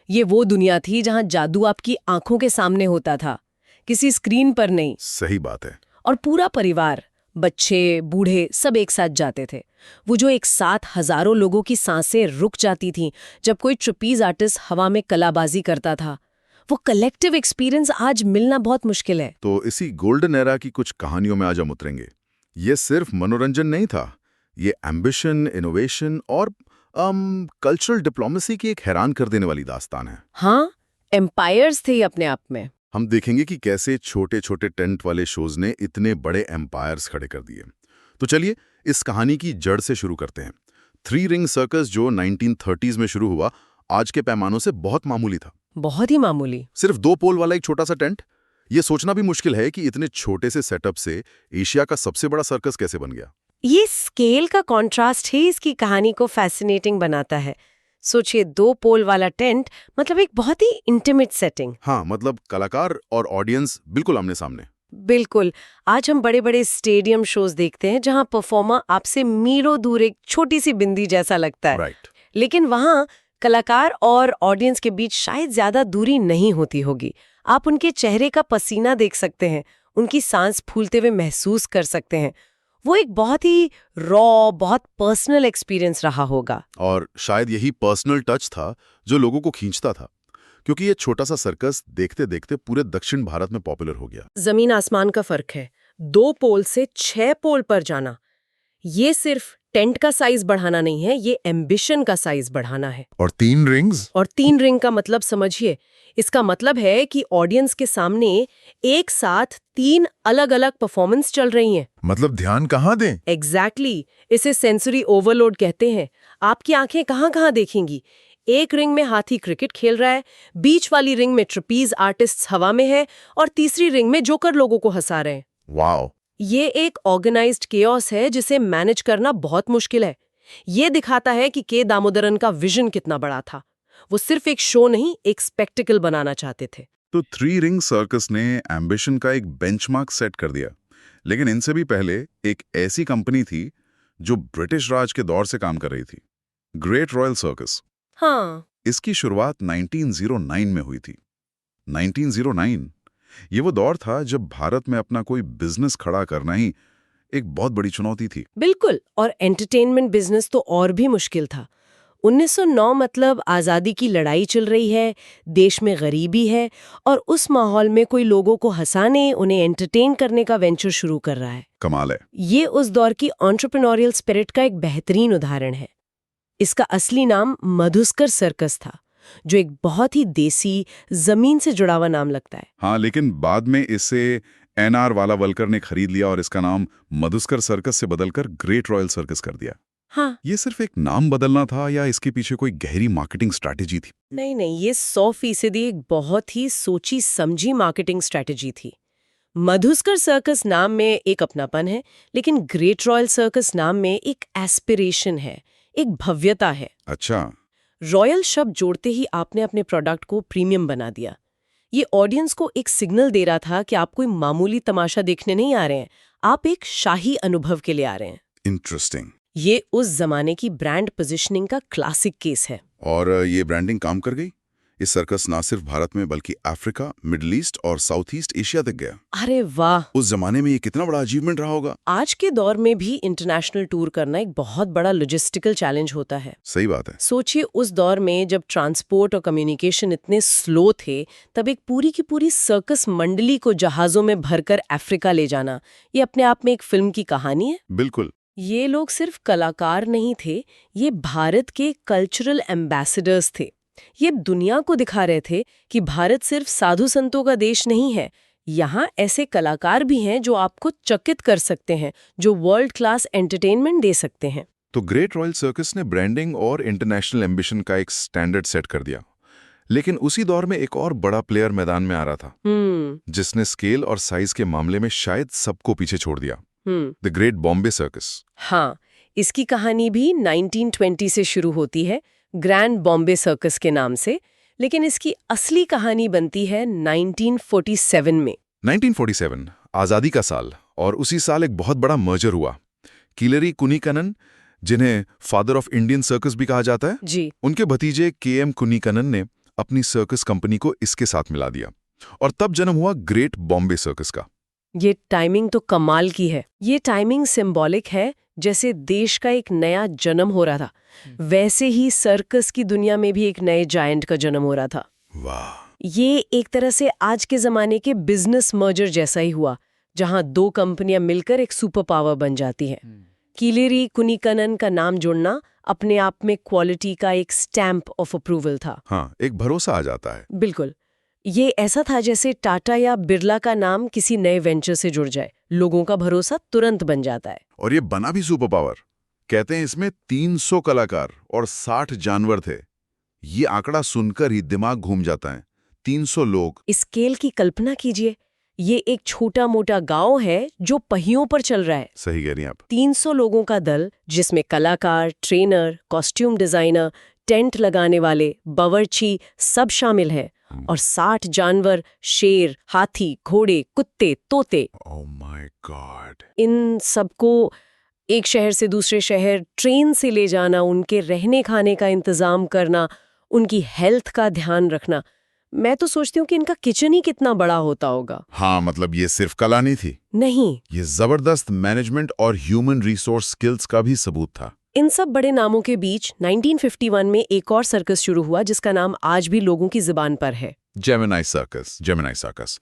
ये वो दुनिया थी जहां जादू आपकी आंखों के सामने होता था, किसी स्क्रीन पर नहीं। सही बात है। और पूरा परिवार, बच्चे, बूढ़े, सब एक साथ जाते थे। वो जो एक साथ हजारों लोगों की सांसें रुक जाती थीं जब कोई ट्रपीज आर्टिस्ट हवा में कलाबाजी करता था, वो कलेक्टिव एक्सपीरियंस आज मिलना बहुत मुश्किल है। तो इसी गोल्डन एरा की कुछ कहानियों में आज हम उतरेंगे। ये सिर्फ मनोरंजन नहीं था, ये एम्बिशन, इनोवेशन और कल्चरल डिप्लोमेसी की एक हैरान कर देने वाली दास्तान है। हाँ, एम्पायर्स थे अपने आप में। हम देखेंगे कि कैसे छोटे छोटे टेंट वाले शोज ने इतने बड़े एम्पायर्स खड़े कर दिए। तो चलिए इस कहानी की जड़ से शुरू करते हैं। थ्री रिंग सर्कस जो 1930s में शुरू हुआ, आज के पैमानों से बहुत मामूली था। बहुत ही मामूली। सिर्फ 2 पोल वाला एक छोटा सा टेंट। ये सोचना भी मुश्किल है कि इतने छोटे से सेटअप से एशिया का सबसे बड़ा सर्कस कैसे बन गया। ये स्केल का कॉन्ट्रास्ट ही इसकी कहानी को फैसिनेटिंग बनाता है। सोचिए, 2 पोल वाला टेंट, मतलब एक बहुत ही इंटीमेट सेटिंग। हाँ, मतलब कलाकार और ऑडियंस बिल्कुल आमने सामने। बिल्कुल। आज हम बड़े बड़े स्टेडियम शोज देखते हैं जहां परफॉर्मर आपसे मीलों दूर एक छोटी सी बिंदी जैसा लगता है। राइट। लेकिन वहां कलाकार और ऑडियंस के बीच शायद ज्यादा दूरी नहीं होती होगी। आप उनके चेहरे का पसीना देख सकते हैं, उनकी सांस फूलते हुए महसूस कर सकते हैं। वो एक बहुत ही रॉ, बहुत पर्सनल एक्सपीरियंस रहा होगा। और शायद यही पर्सनल टच था जो लोगों को खींचता था, क्योंकि ये छोटा सा सर्कस देखते देखते पूरे दक्षिण भारत में पॉपुलर हो गया। जमीन आसमान का फर्क है। 2 पोल से 6 पोल पर जाना, ये सिर्फ टेंट का साइज बढ़ाना नहीं है, ये एम्बिशन का साइज बढ़ाना है। और 3 रिंग्स? और 3 रिंग का मतलब समझिए, इसका मतलब है कि ऑडियंस के सामने एक साथ 3 अलग-अलग परफॉर्मेंस चल रही हैं। मतलब ध्यान कहाँ दें? एग्जैक्टली, इसे सेंसरी ओवरलोड कहते हैं। आपकी आंखें कहाँ-कहाँ देखेंगी? एक रिंग में हाथी क्रिकेट खेल रहा है, बीच वाली रिंग में ट्रपीज आर्टिस्ट हवा में है और तीसरी रिंग में जोकर लोगों को हंसा रहे हैं। वाओ! ये एक ऑर्गेनाइज्ड केओस है जिसे मैनेज करना बहुत मुश्किल है। ये दिखाता है कि के दामोदरन का विजन कितना बड़ा था। वो सिर्फ एक शो नहीं, एक स्पेक्टिकल बनाना चाहते थे। तो 3 रिंग सर्कस ने एम्बिशन का एक बेंचमार्क सेट कर दिया। लेकिन इनसे भी पहले एक ऐसी कंपनी थी जो ब्रिटिश राज के दौर से काम कर रही थी, ग्रेट रॉयल सर्कस। हाँ, इसकी शुरुआत 1909 में हुई थी। 1909 ये वो दौर था जब भारत में अपना कोई बिजनेस खड़ा करना ही एक बहुत बड़ी चुनौती थी। बिल्कुल। और एंटरटेनमेंट बिजनेस तो और भी मुश्किल था। 1909 मतलब आज़ादी की लड़ाई चल रही है, देश में गरीबी है और उस माहौल में कोई लोगों को हंसाने, उन्हें एंटरटेन करने का वेंचर शुरू कर रहा है। कमाल है। ये उस दौर की एंटरप्रेन्योरियल स्पिरिट का एक बेहतरीन उदाहरण है। इसका असली नाम मधुस्कर सर्कस था, जो एक बहुत ही देसी, जमीन से जुड़ा हुआ नाम लगता है। हाँ, लेकिन बाद में इसे एनआर वालावलकर ने खरीद लिया और इसका नाम मधुस्कर सर्कस से बदलकर ग्रेट रॉयल सर्कस कर दिया। हाँ, ये सिर्फ एक नाम बदलना था या इसके पीछे कोई गहरी मार्केटिंग स्ट्रैटेजी थी? नहीं, ये 100% एक बहुत ही सोची समझी मार्केटिंग स्ट्रैटेजी थी। मधुस्कर सर्कस नाम में एक अपनापन है, लेकिन ग्रेट रॉयल सर्कस नाम में एक एस्पिरेशन है, एक भव्यता है। अच्छा। रॉयल शब्द जोड़ते ही आपने अपने प्रोडक्ट को प्रीमियम बना दिया। ये ऑडियंस को एक सिग्नल दे रहा था कि आप कोई मामूली तमाशा देखने नहीं आ रहे हैं, आप एक शाही अनुभव के लिए आ रहे हैं। इंटरेस्टिंग। ये उस जमाने की ब्रांड पोजीशनिंग का क्लासिक केस है। और ये ब्रांडिंग काम कर गई? ये सर्कस ना सिर्फ भारत में बल्कि अफ्रीका, मिडिल ईस्ट और साउथ ईस्ट एशिया तक गया। अरे वाह! उस जमाने में ये कितना बड़ा अचीवमेंट रहा होगा। आज के दौर में भी इंटरनेशनल टूर करना एक बहुत बड़ा लॉजिस्टिकल चैलेंज होता है। सही बात है। सोचिए, उस दौर में जब ट्रांसपोर्ट और कम्युनिकेशन इतने स्लो थे, तब एक पूरी की पूरी सर्कस मंडली को जहाजों में भरकर अफ्रीका ले जाना, ये अपने आप में एक फिल्म की कहानी है। बिल्कुल। ये लोग सिर्फ कलाकार नहीं थे, ये भारत के कल्चरल एम्बेसडर्स थे। ये दुनिया को दिखा रहे थे कि भारत सिर्फ साधु संतों का देश नहीं है, यहाँ ऐसे कलाकार भी हैं जो आपको चकित कर सकते हैं, जो वर्ल्ड क्लास एंटरटेनमेंट दे सकते हैं। तो ग्रेट रॉयल सर्कस ने ब्रांडिंग और इंटरनेशनल एम्बिशन का एक स्टैंडर्ड सेट कर दिया। लेकिन उसी दौर में एक और बड़ा प्लेयर मैदान में आ रहा था, जिसने स्केल और साइज के मामले में शायद सबको पीछे छोड़ दिया। The great Bombay circus. हाँ, इसकी कहानी भी 1920 से शुरू होती है, ग्रैंड बॉम्बे सर्कस के नाम से, लेकिन इसकी असली कहानी बनती है 1947 में। 1947 आज़ादी का साल, और उसी साल एक बहुत बड़ा मर्जर हुआ। किलरी कुनिकनन, जिन्हें फादर ऑफ इंडियन सर्कस भी कहा जाता है, जी, उनके भतीजे के.एम. कुनिकनन ने अपनी सर्कस कंपनी को इसके साथ मिला दिया, और तब जन्म हुआ ग्रेट बॉम्बे सर्कस का। ये टाइमिंग तो कमाल की है। ये टाइमिंग सिंबॉलिक है, जैसे देश का एक नया जन्म हो रहा था, वैसे ही सर्कस की दुनिया में भी एक नए जायंट का जन्म हो रहा था। वाह! ये एक तरह से आज के जमाने के बिजनेस मर्जर जैसा ही हुआ, जहां 2 कंपनियां मिलकर एक सुपर पावर बन जाती हैं। किलेरी कुनिकनन का नाम जोड़ना अपने आप में क्वालिटी का एक स्टैंप ऑफ अप्रूवल था। हाँ, एक भरोसा आ जाता है। बिल्कुल, ये ऐसा था जैसे टाटा या बिरला का नाम किसी नए वेंचर से जुड़ जाए, लोगों का भरोसा तुरंत बन जाता है। और ये बना भी सुपर पावर। कहते हैं इसमें 300 कलाकार और 60 जानवर थे। ये आंकड़ा सुनकर ही दिमाग घूम जाता है। 300 लोग। स्केल की कल्पना कीजिए, ये एक छोटा मोटा गांव है जो पहियों पर चल रहा है। सही कह रही हैं आप। 300 लोगों का दल, जिसमें कलाकार, ट्रेनर, कॉस्ट्यूम डिजाइनर, टेंट लगाने वाले, बावर्ची सब शामिल है, और 60 जानवर, शेर, हाथी, घोड़े, कुत्ते, तोते। Oh my God! इन सबको एक शहर से दूसरे शहर ट्रेन से ले जाना, उनके रहने खाने का इंतजाम करना, उनकी हेल्थ का ध्यान रखना। मैं तो सोचती हूँ कि इनका किचन ही कितना बड़ा होता होगा। हाँ, मतलब ये सिर्फ कला नहीं थी। नहीं, ये जबरदस्त मैनेजमेंट और ह्यूमन रिसोर्स स्किल्स का भी सबूत था। इन सब बड़े नामों के बीच 1951 में एक और सर्कस शुरू हुआ जिसका नाम आज भी लोगों की जुबान पर है, जेमिनी सर्कस।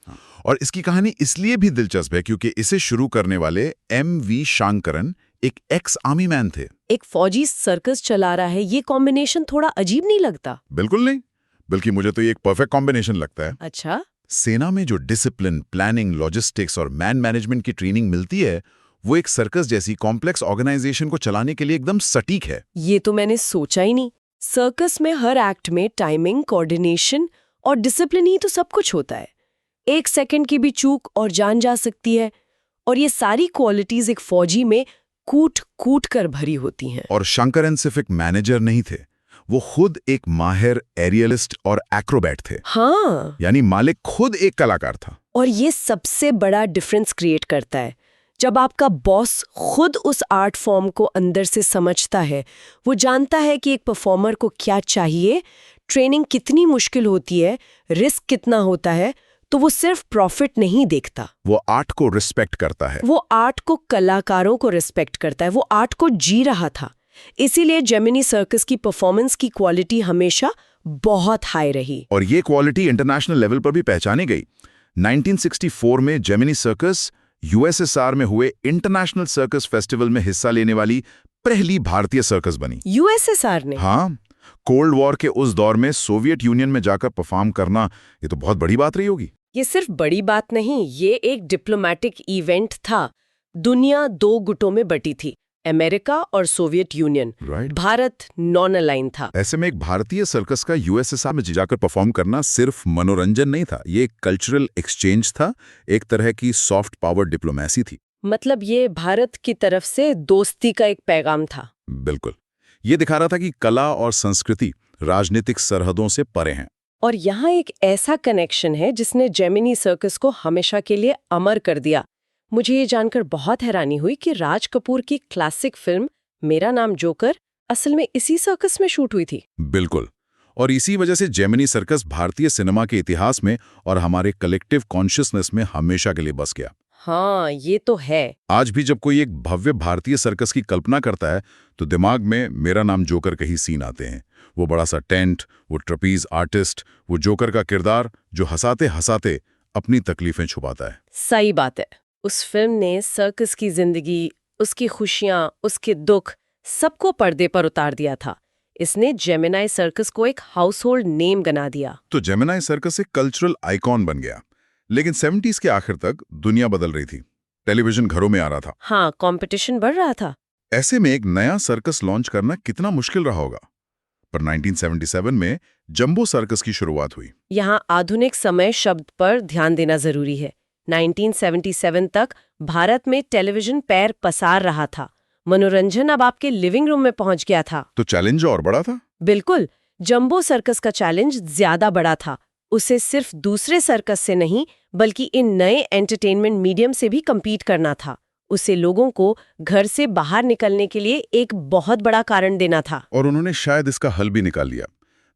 और इसकी कहानी इसलिए भी दिलचस्प है क्योंकि इसे शुरू करने वाले M.V. शांकरन एक एक्स आर्मी मैन थे। एक फौजी सर्कस चला रहा है, ये कॉम्बिनेशन थोड़ा अजीब नहीं लगता? बिल्कुल नहीं, बल्कि मुझे तो ये एक परफेक्ट कॉम्बिनेशन लगता है। अच्छा। सेना में जो डिसिप्लिन, प्लानिंग, लॉजिस्टिक्स और मैन मैनेजमेंट की ट्रेनिंग मिलती है, वो एक सर्कस जैसी कॉम्प्लेक्स ऑर्गेनाइजेशन को चलाने के लिए एकदम सटीक है। ये तो मैंने सोचा ही नहीं। सर्कस में हर एक्ट में टाइमिंग, कोऑर्डिनेशन और डिसिप्लिन ही तो सब कुछ होता है। 1 सेकंड की भी चूक और जान जा सकती है, और ये सारी क्वालिटीज एक फौजी में कूट कूट कर भरी होती हैं। और शंकरन सिर्फ एक मैनेजर नहीं थे, वो खुद एक माहिर एरियलिस्ट और एक्रोबैट थे। हाँ, यानी मालिक खुद एक कलाकार था। और ये सबसे बड़ा डिफरेंस क्रिएट करता है। जब आपका बॉस खुद उस आर्ट फॉर्म को अंदर से समझता है, वो जानता है कि एक परफॉर्मर को क्या चाहिए, ट्रेनिंग कितनी मुश्किल होती है, रिस्क कितना होता है, तो वो सिर्फ प्रॉफिट नहीं देखता, वो आर्ट को रिस्पेक्ट करता है। वो आर्ट को, कलाकारों को रिस्पेक्ट करता है, वो आर्ट को जी रहा था। इसीलिए जेमिनी सर्कस की परफॉर्मेंस की क्वालिटी हमेशा बहुत हाई रही। और ये क्वालिटी इंटरनेशनल लेवल पर भी पहचानी गई। 1964 में जेमिनी सर्कस यूएसएसआर में हुए इंटरनेशनल सर्कस फेस्टिवल में हिस्सा लेने वाली पहली भारतीय सर्कस बनी। यूएसएसआर ने? हाँ, कोल्ड वॉर के उस दौर में सोवियत यूनियन में जाकर परफॉर्म करना, ये तो बहुत बड़ी बात रही होगी। ये सिर्फ बड़ी बात नहीं, ये एक डिप्लोमैटिक इवेंट था। दुनिया 2 गुटों में बटी थी, अमेरिका और Soviet union. Right. Bharat non align था। ऐसे में एक भारतीय सर्कस का यूएसएसआर में जाकर परफॉर्म करना सिर्फ मनोरंजन नहीं था, ये एक कल्चरल एक्सचेंज था, एक तरह की सॉफ्ट पावर डिप्लोमेसी थी। मतलब ये भारत की तरफ से दोस्ती का एक पैगाम था। बिल्कुल, ये दिखा रहा था कि कला और संस्कृति राजनीतिक सरहदों से परे हैं। और यहाँ एक ऐसा कनेक्शन है जिसने जेमिनी सर्कस को हमेशा के लिए अमर कर दिया। मुझे ये जानकर बहुत हैरानी हुई कि राज कपूर की क्लासिक फिल्म मेरा नाम जोकर असल में इसी सर्कस में शूट हुई थी। बिल्कुल, और इसी वजह से जेमिनी सर्कस भारतीय सिनेमा के इतिहास में और हमारे कलेक्टिव कॉन्शियसनेस में हमेशा के लिए बस गया। हाँ, ये तो है। आज भी जब कोई एक भव्य भारतीय सर्कस की कल्पना करता है तो दिमाग में मेरा नाम जोकर के ही सीन आते हैं। वो बड़ा सा टेंट, वो ट्रपीज आर्टिस्ट, वो जोकर का किरदार जो हंसाते हंसाते अपनी तकलीफें छुपाता है। सही बात है। उस फिल्म ने सर्कस की जिंदगी, उसकी खुशियां, उसके दुख, सबको पर्दे पर उतार दिया था। इसने जेमिनी सर्कस को एक हाउसहोल्ड नेम बना दिया। तो जेमिनी सर्कस एक कल्चरल आइकॉन बन गया। लेकिन 70s के आखिर तक दुनिया बदल रही थी। टेलीविजन घरों में आ रहा था। हाँ, कंपटीशन बढ़ रहा था। ऐसे में एक नया सर्कस लॉन्च करना कितना मुश्किल रहा होगा। पर 1977 में जंबो सर्कस की शुरुआत हुई। यहाँ आधुनिक समय शब्द पर ध्यान देना जरूरी है। 1977 तक भारत में टेलीविजन पैर पसार रहा था। मनोरंजन अब आपके लिविंग रूम में पहुंच गया था। तो चैलेंज और बड़ा था। बिल्कुल, जंबो सर्कस का चैलेंज ज्यादा बड़ा था। उसे सिर्फ दूसरे सर्कस से नहीं, बल्कि इन नए एंटरटेनमेंट मीडियम से भी कम्पीट करना था। उसे लोगों को घर से बाहर निकलने के लिए एक बहुत बड़ा कारण देना था। और उन्होंने शायद इसका हल भी निकाल लिया।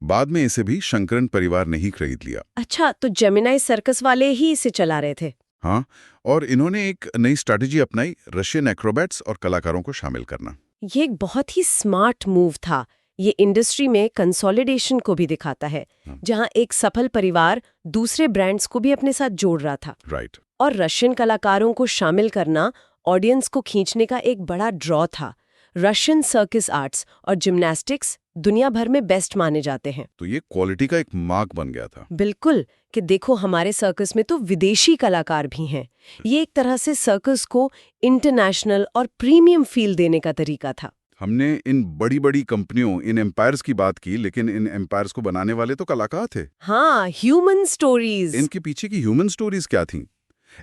बाद में इसे भी शंकरन परिवार ने ही खरीद लिया। अच्छा, तो जेमिनी सर्कस वाले ही इसे चला रहे थे? हाँ, और इन्होंने एक नई स्ट्रैटेजी अपनाई, रशियन एक्रोबैट्स और कलाकारों को शामिल करना। ये एक बहुत ही स्मार्ट मूव था। ये इंडस्ट्री में कंसोलिडेशन को भी दिखाता है, जहां एक सफल परिवार दूसरे ब्रांड्स को भी अपने साथ जोड़ रहा था। राइट। और रशियन कलाकारों को शामिल करना ऑडियंस को खींचने का एक बड़ा ड्रॉ था। रशियन सर्कस आर्ट्स और जिम्नास्टिक्स दुनिया भर में बेस्ट माने जाते हैं। तो ये क्वालिटी का एक मार्क बन गया था। बिल्कुल, कि देखो हमारे सर्कस में तो विदेशी कलाकार भी हैं। ये एक तरह से सर्कस को इंटरनेशनल और प्रीमियम फील देने का तरीका था। हमने इन बड़ी बड़ी कंपनियों, इन एम्पायर्स की बात की, लेकिन इन एम्पायर्स को बनाने वाले तो कलाकार थे। हाँ, ह्यूमन स्टोरीज। इनके पीछे की ह्यूमन स्टोरीज क्या थीं?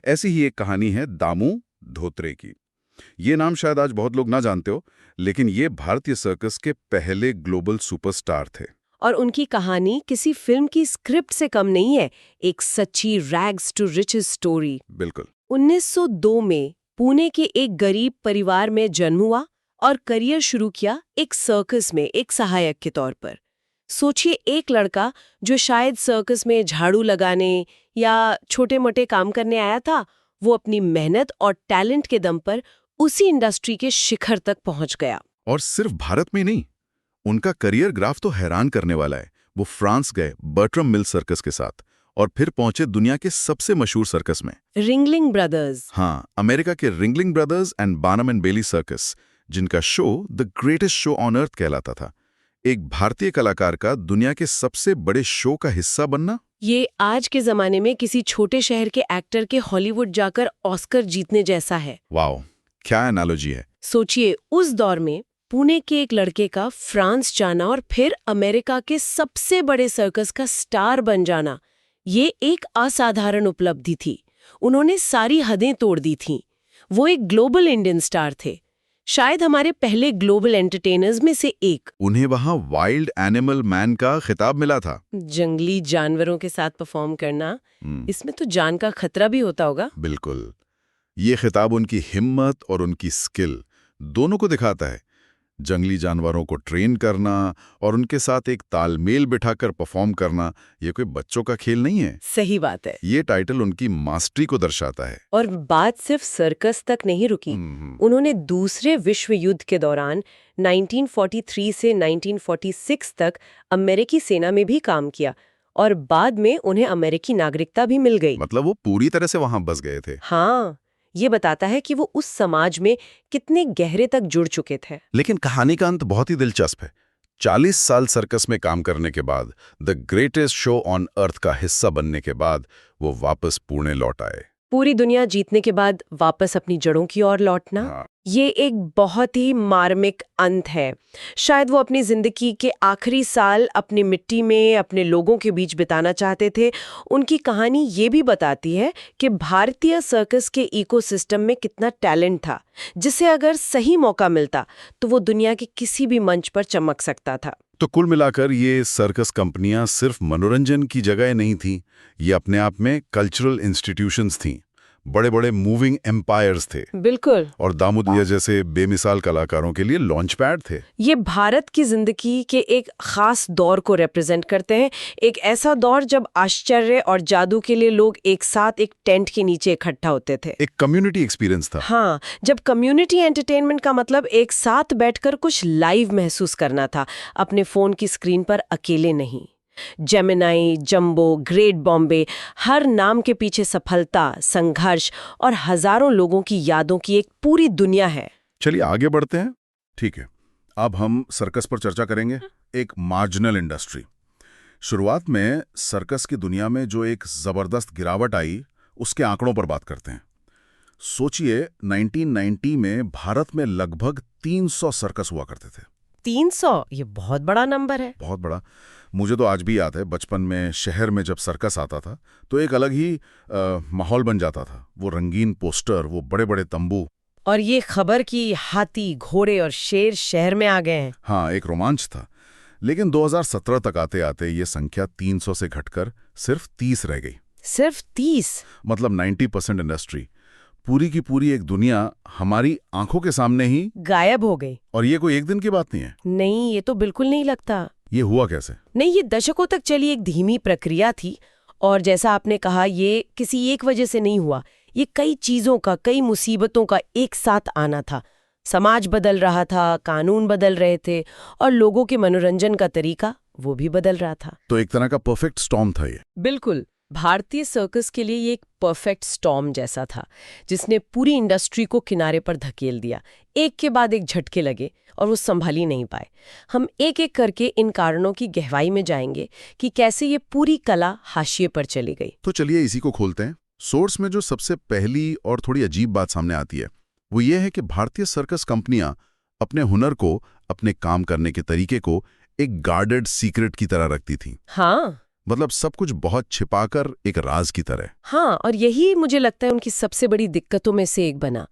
ऐसी ही एक कहानी है दामू धोत्रे की। ये नाम शायद आज बहुत लोग ना जानते हो, लेकिन ये भारतीय सर्कस के पहले ग्लोबल सुपरस्टार थे। और उनकी कहानी किसी फिल्म की स्क्रिप्ट से कम नहीं है, एक सच्ची रैग्स टू रिचेस स्टोरी। बिल्कुल। 1902 में पुणे के एक गरीब परिवार में जन्म हुआ और करियर शुरू किया एक सर्कस में एक सहायक के तौर पर। सोचिए, एक लड़का जो शायद सर्कस में झाड़ू लगाने या छोटे मोटे काम करने आया था, वो अपनी मेहनत और टैलेंट के दम पर उसी इंडस्ट्री के शिखर तक पहुंच गया। और सिर्फ भारत में नहीं, उनका करियर ग्राफ तो हैरान करने वाला है। वो फ्रांस गए बर्ट्रम मिल सर्कस के साथ और फिर पहुंचे दुनिया के सबसे मशहूर सर्कस में, रिंगलिंग ब्रदर्स। हाँ, अमेरिका के Ringling Brothers and Barnum and Bailey circus, जिनका show the greatest show on earth कहलाता था। एक भारतीय कलाकार का दुनिया के सबसे बड़े शो का हिस्सा बनना, ये आज के जमाने में किसी छोटे शहर के एक्टर के हॉलीवुड जाकर ऑस्कर जीतने जैसा है। वाओ, क्या एनालॉजी है। सोचिए, उस दौर में पुणे के एक लड़के का फ्रांस जाना और फिर अमेरिका के सबसे बड़े सर्कस का स्टार बन जाना, ये एक असाधारण उपलब्धि थी। उन्होंने सारी हदें तोड़ दी थीं। वो एक ग्लोबल इंडियन स्टार थे, शायद हमारे पहले ग्लोबल एंटरटेनर्स में से एक। उन्हें वहां वाइल्ड एनिमल मैन का खिताब मिला था। जंगली जानवरों के साथ परफॉर्म करना, इसमें तो जान का खतरा भी होता होगा। बिल्कुल। ये खिताब उनकी हिम्मत और उनकी स्किल दोनों को दिखाता है। जंगली जानवरों को ट्रेन करना और उनके साथ एक तालमेल बिठाकर परफॉर्म करना, ये कोई बच्चों का खेल नहीं है। सही बात है। ये टाइटल उनकी मास्टरी को दर्शाता है। और बात सिर्फ सर्कस तक नहीं रुकी। उन्होंने दूसरे विश्व युद्ध के दौरान 1943 से 1946 तक अमेरिकी सेना में भी काम किया और बाद में उन्हें अमेरिकी नागरिकता भी मिल गई। मतलब वो पूरी तरह से वहां बस गए थे। हाँ, ये बताता है कि वो उस समाज में कितने गहरे तक जुड़ चुके थे। लेकिन कहानी का अंत बहुत ही दिलचस्प है। 40 साल सर्कस में काम करने के बाद, द ग्रेटेस्ट शो ऑन अर्थ का हिस्सा बनने के बाद वो वापस पुणे लौट आए। पूरी दुनिया जीतने के बाद वापस अपनी जड़ों की ओर लौटना, हाँ। ये एक बहुत ही मार्मिक अंत है। शायद वो अपनी जिंदगी के आखिरी साल अपनी मिट्टी में अपने लोगों के बीच बिताना चाहते थे। उनकी कहानी ये भी बताती है कि भारतीय सर्कस के इकोसिस्टम में कितना टैलेंट था, जिसे अगर सही मौका मिलता तो वो दुनिया के किसी भी मंच पर चमक सकता था। तो कुल मिलाकर ये सर्कस कंपनियां सिर्फ मनोरंजन की जगह नहीं थीं, ये अपने आप में कल्चरल इंस्टीट्यूशंस थीं। बड़े बड़े मूविंग एम्पायर्स थे। बिल्कुल। और दामुदिया जैसे बेमिसाल कलाकारों के लिए लॉन्च पैड थे। ये भारत की जिंदगी के एक खास दौर को रिप्रेजेंट करते हैं। एक ऐसा दौर जब आश्चर्य और जादू के लिए लोग एक साथ एक टेंट के नीचे इकट्ठा होते थे। एक कम्युनिटी एक्सपीरियंस था। हाँ, जब कम्युनिटी एंटरटेनमेंट का मतलब एक साथ बैठकर कुछ लाइव महसूस करना था, अपने फोन की स्क्रीन पर अकेले नहीं। जेमिनाई, जंबो, ग्रेट बॉम्बे, हर नाम के पीछे सफलता, संघर्ष और हजारों लोगों की यादों की एक पूरी दुनिया है। चलिए आगे बढ़ते हैं। ठीक है, अब हम सर्कस पर चर्चा करेंगे। एक मार्जिनल इंडस्ट्री। शुरुआत में सर्कस की दुनिया में जो एक जबरदस्त गिरावट आई, उसके आंकड़ों पर बात करते हैं। सोचिए, 1990 में भारत में लगभग 300 सर्कस हुआ करते थे। 300? ये बहुत बड़ा नंबर है। बहुत बड़ा। मुझे तो आज भी याद है, बचपन में शहर में जब सर्कस आता था तो एक अलग ही माहौल बन जाता था। वो रंगीन पोस्टर, वो बड़े बड़े तंबू, और ये खबर कि हाथी, घोड़े और शेर शहर में आ गए हैं। हाँ, एक रोमांच था। लेकिन 2017 तक आते आते ये संख्या 300 से घटकर सिर्फ 30 रह गई। सिर्फ 30? मतलब 90% इंडस्ट्री, पूरी की पूरी एक दुनिया हमारी आंखों के सामने ही गायब हो गई। और ये कोई एक दिन की बात नहीं है। नहीं, ये तो बिल्कुल नहीं लगता। ये हुआ कैसे? नहीं, ये दशकों तक चली एक धीमी प्रक्रिया थी। और जैसा आपने कहा, ये किसी एक वजह से नहीं हुआ। ये कई चीजों का, कई मुसीबतों का एक साथ आना था। समाज बदल रहा था, कानून बदल रहे थे और लोगों के मनोरंजन का तरीका वो भी बदल रहा था। तो एक तरह का परफेक्ट स्टॉर्म था ये। बिल्कुल। भारतीय सर्कस के लिए ये एक परफेक्ट स्टॉर्म जैसा था, जिसने पूरी इंडस्ट्री को किनारे पर धकेल दिया। एक के बाद एक झटके लगे और वो संभाल ही नहीं पाए। हम एक एक करके इन कारणों की गहराई में जाएंगे कि कैसे ये पूरी कला हाशिए पर चली गई। तो चलिए इसी को खोलते हैं। सोर्स में जो सबसे पहली और थोड़ी अजीब बात सामने आती है वो ये है कि भारतीय सर्कस कंपनियां अपने हुनर को, अपने काम करने के तरीके को एक गार्डेड सीक्रेट की तरह रखती थीं। हाँ, मतलब सब कुछ बहुत छिपाकर, एक राज की तरह। हाँ, और यही मुझे लगता है उनकी सबसे बड़ी दिक्कतों में से एक बना।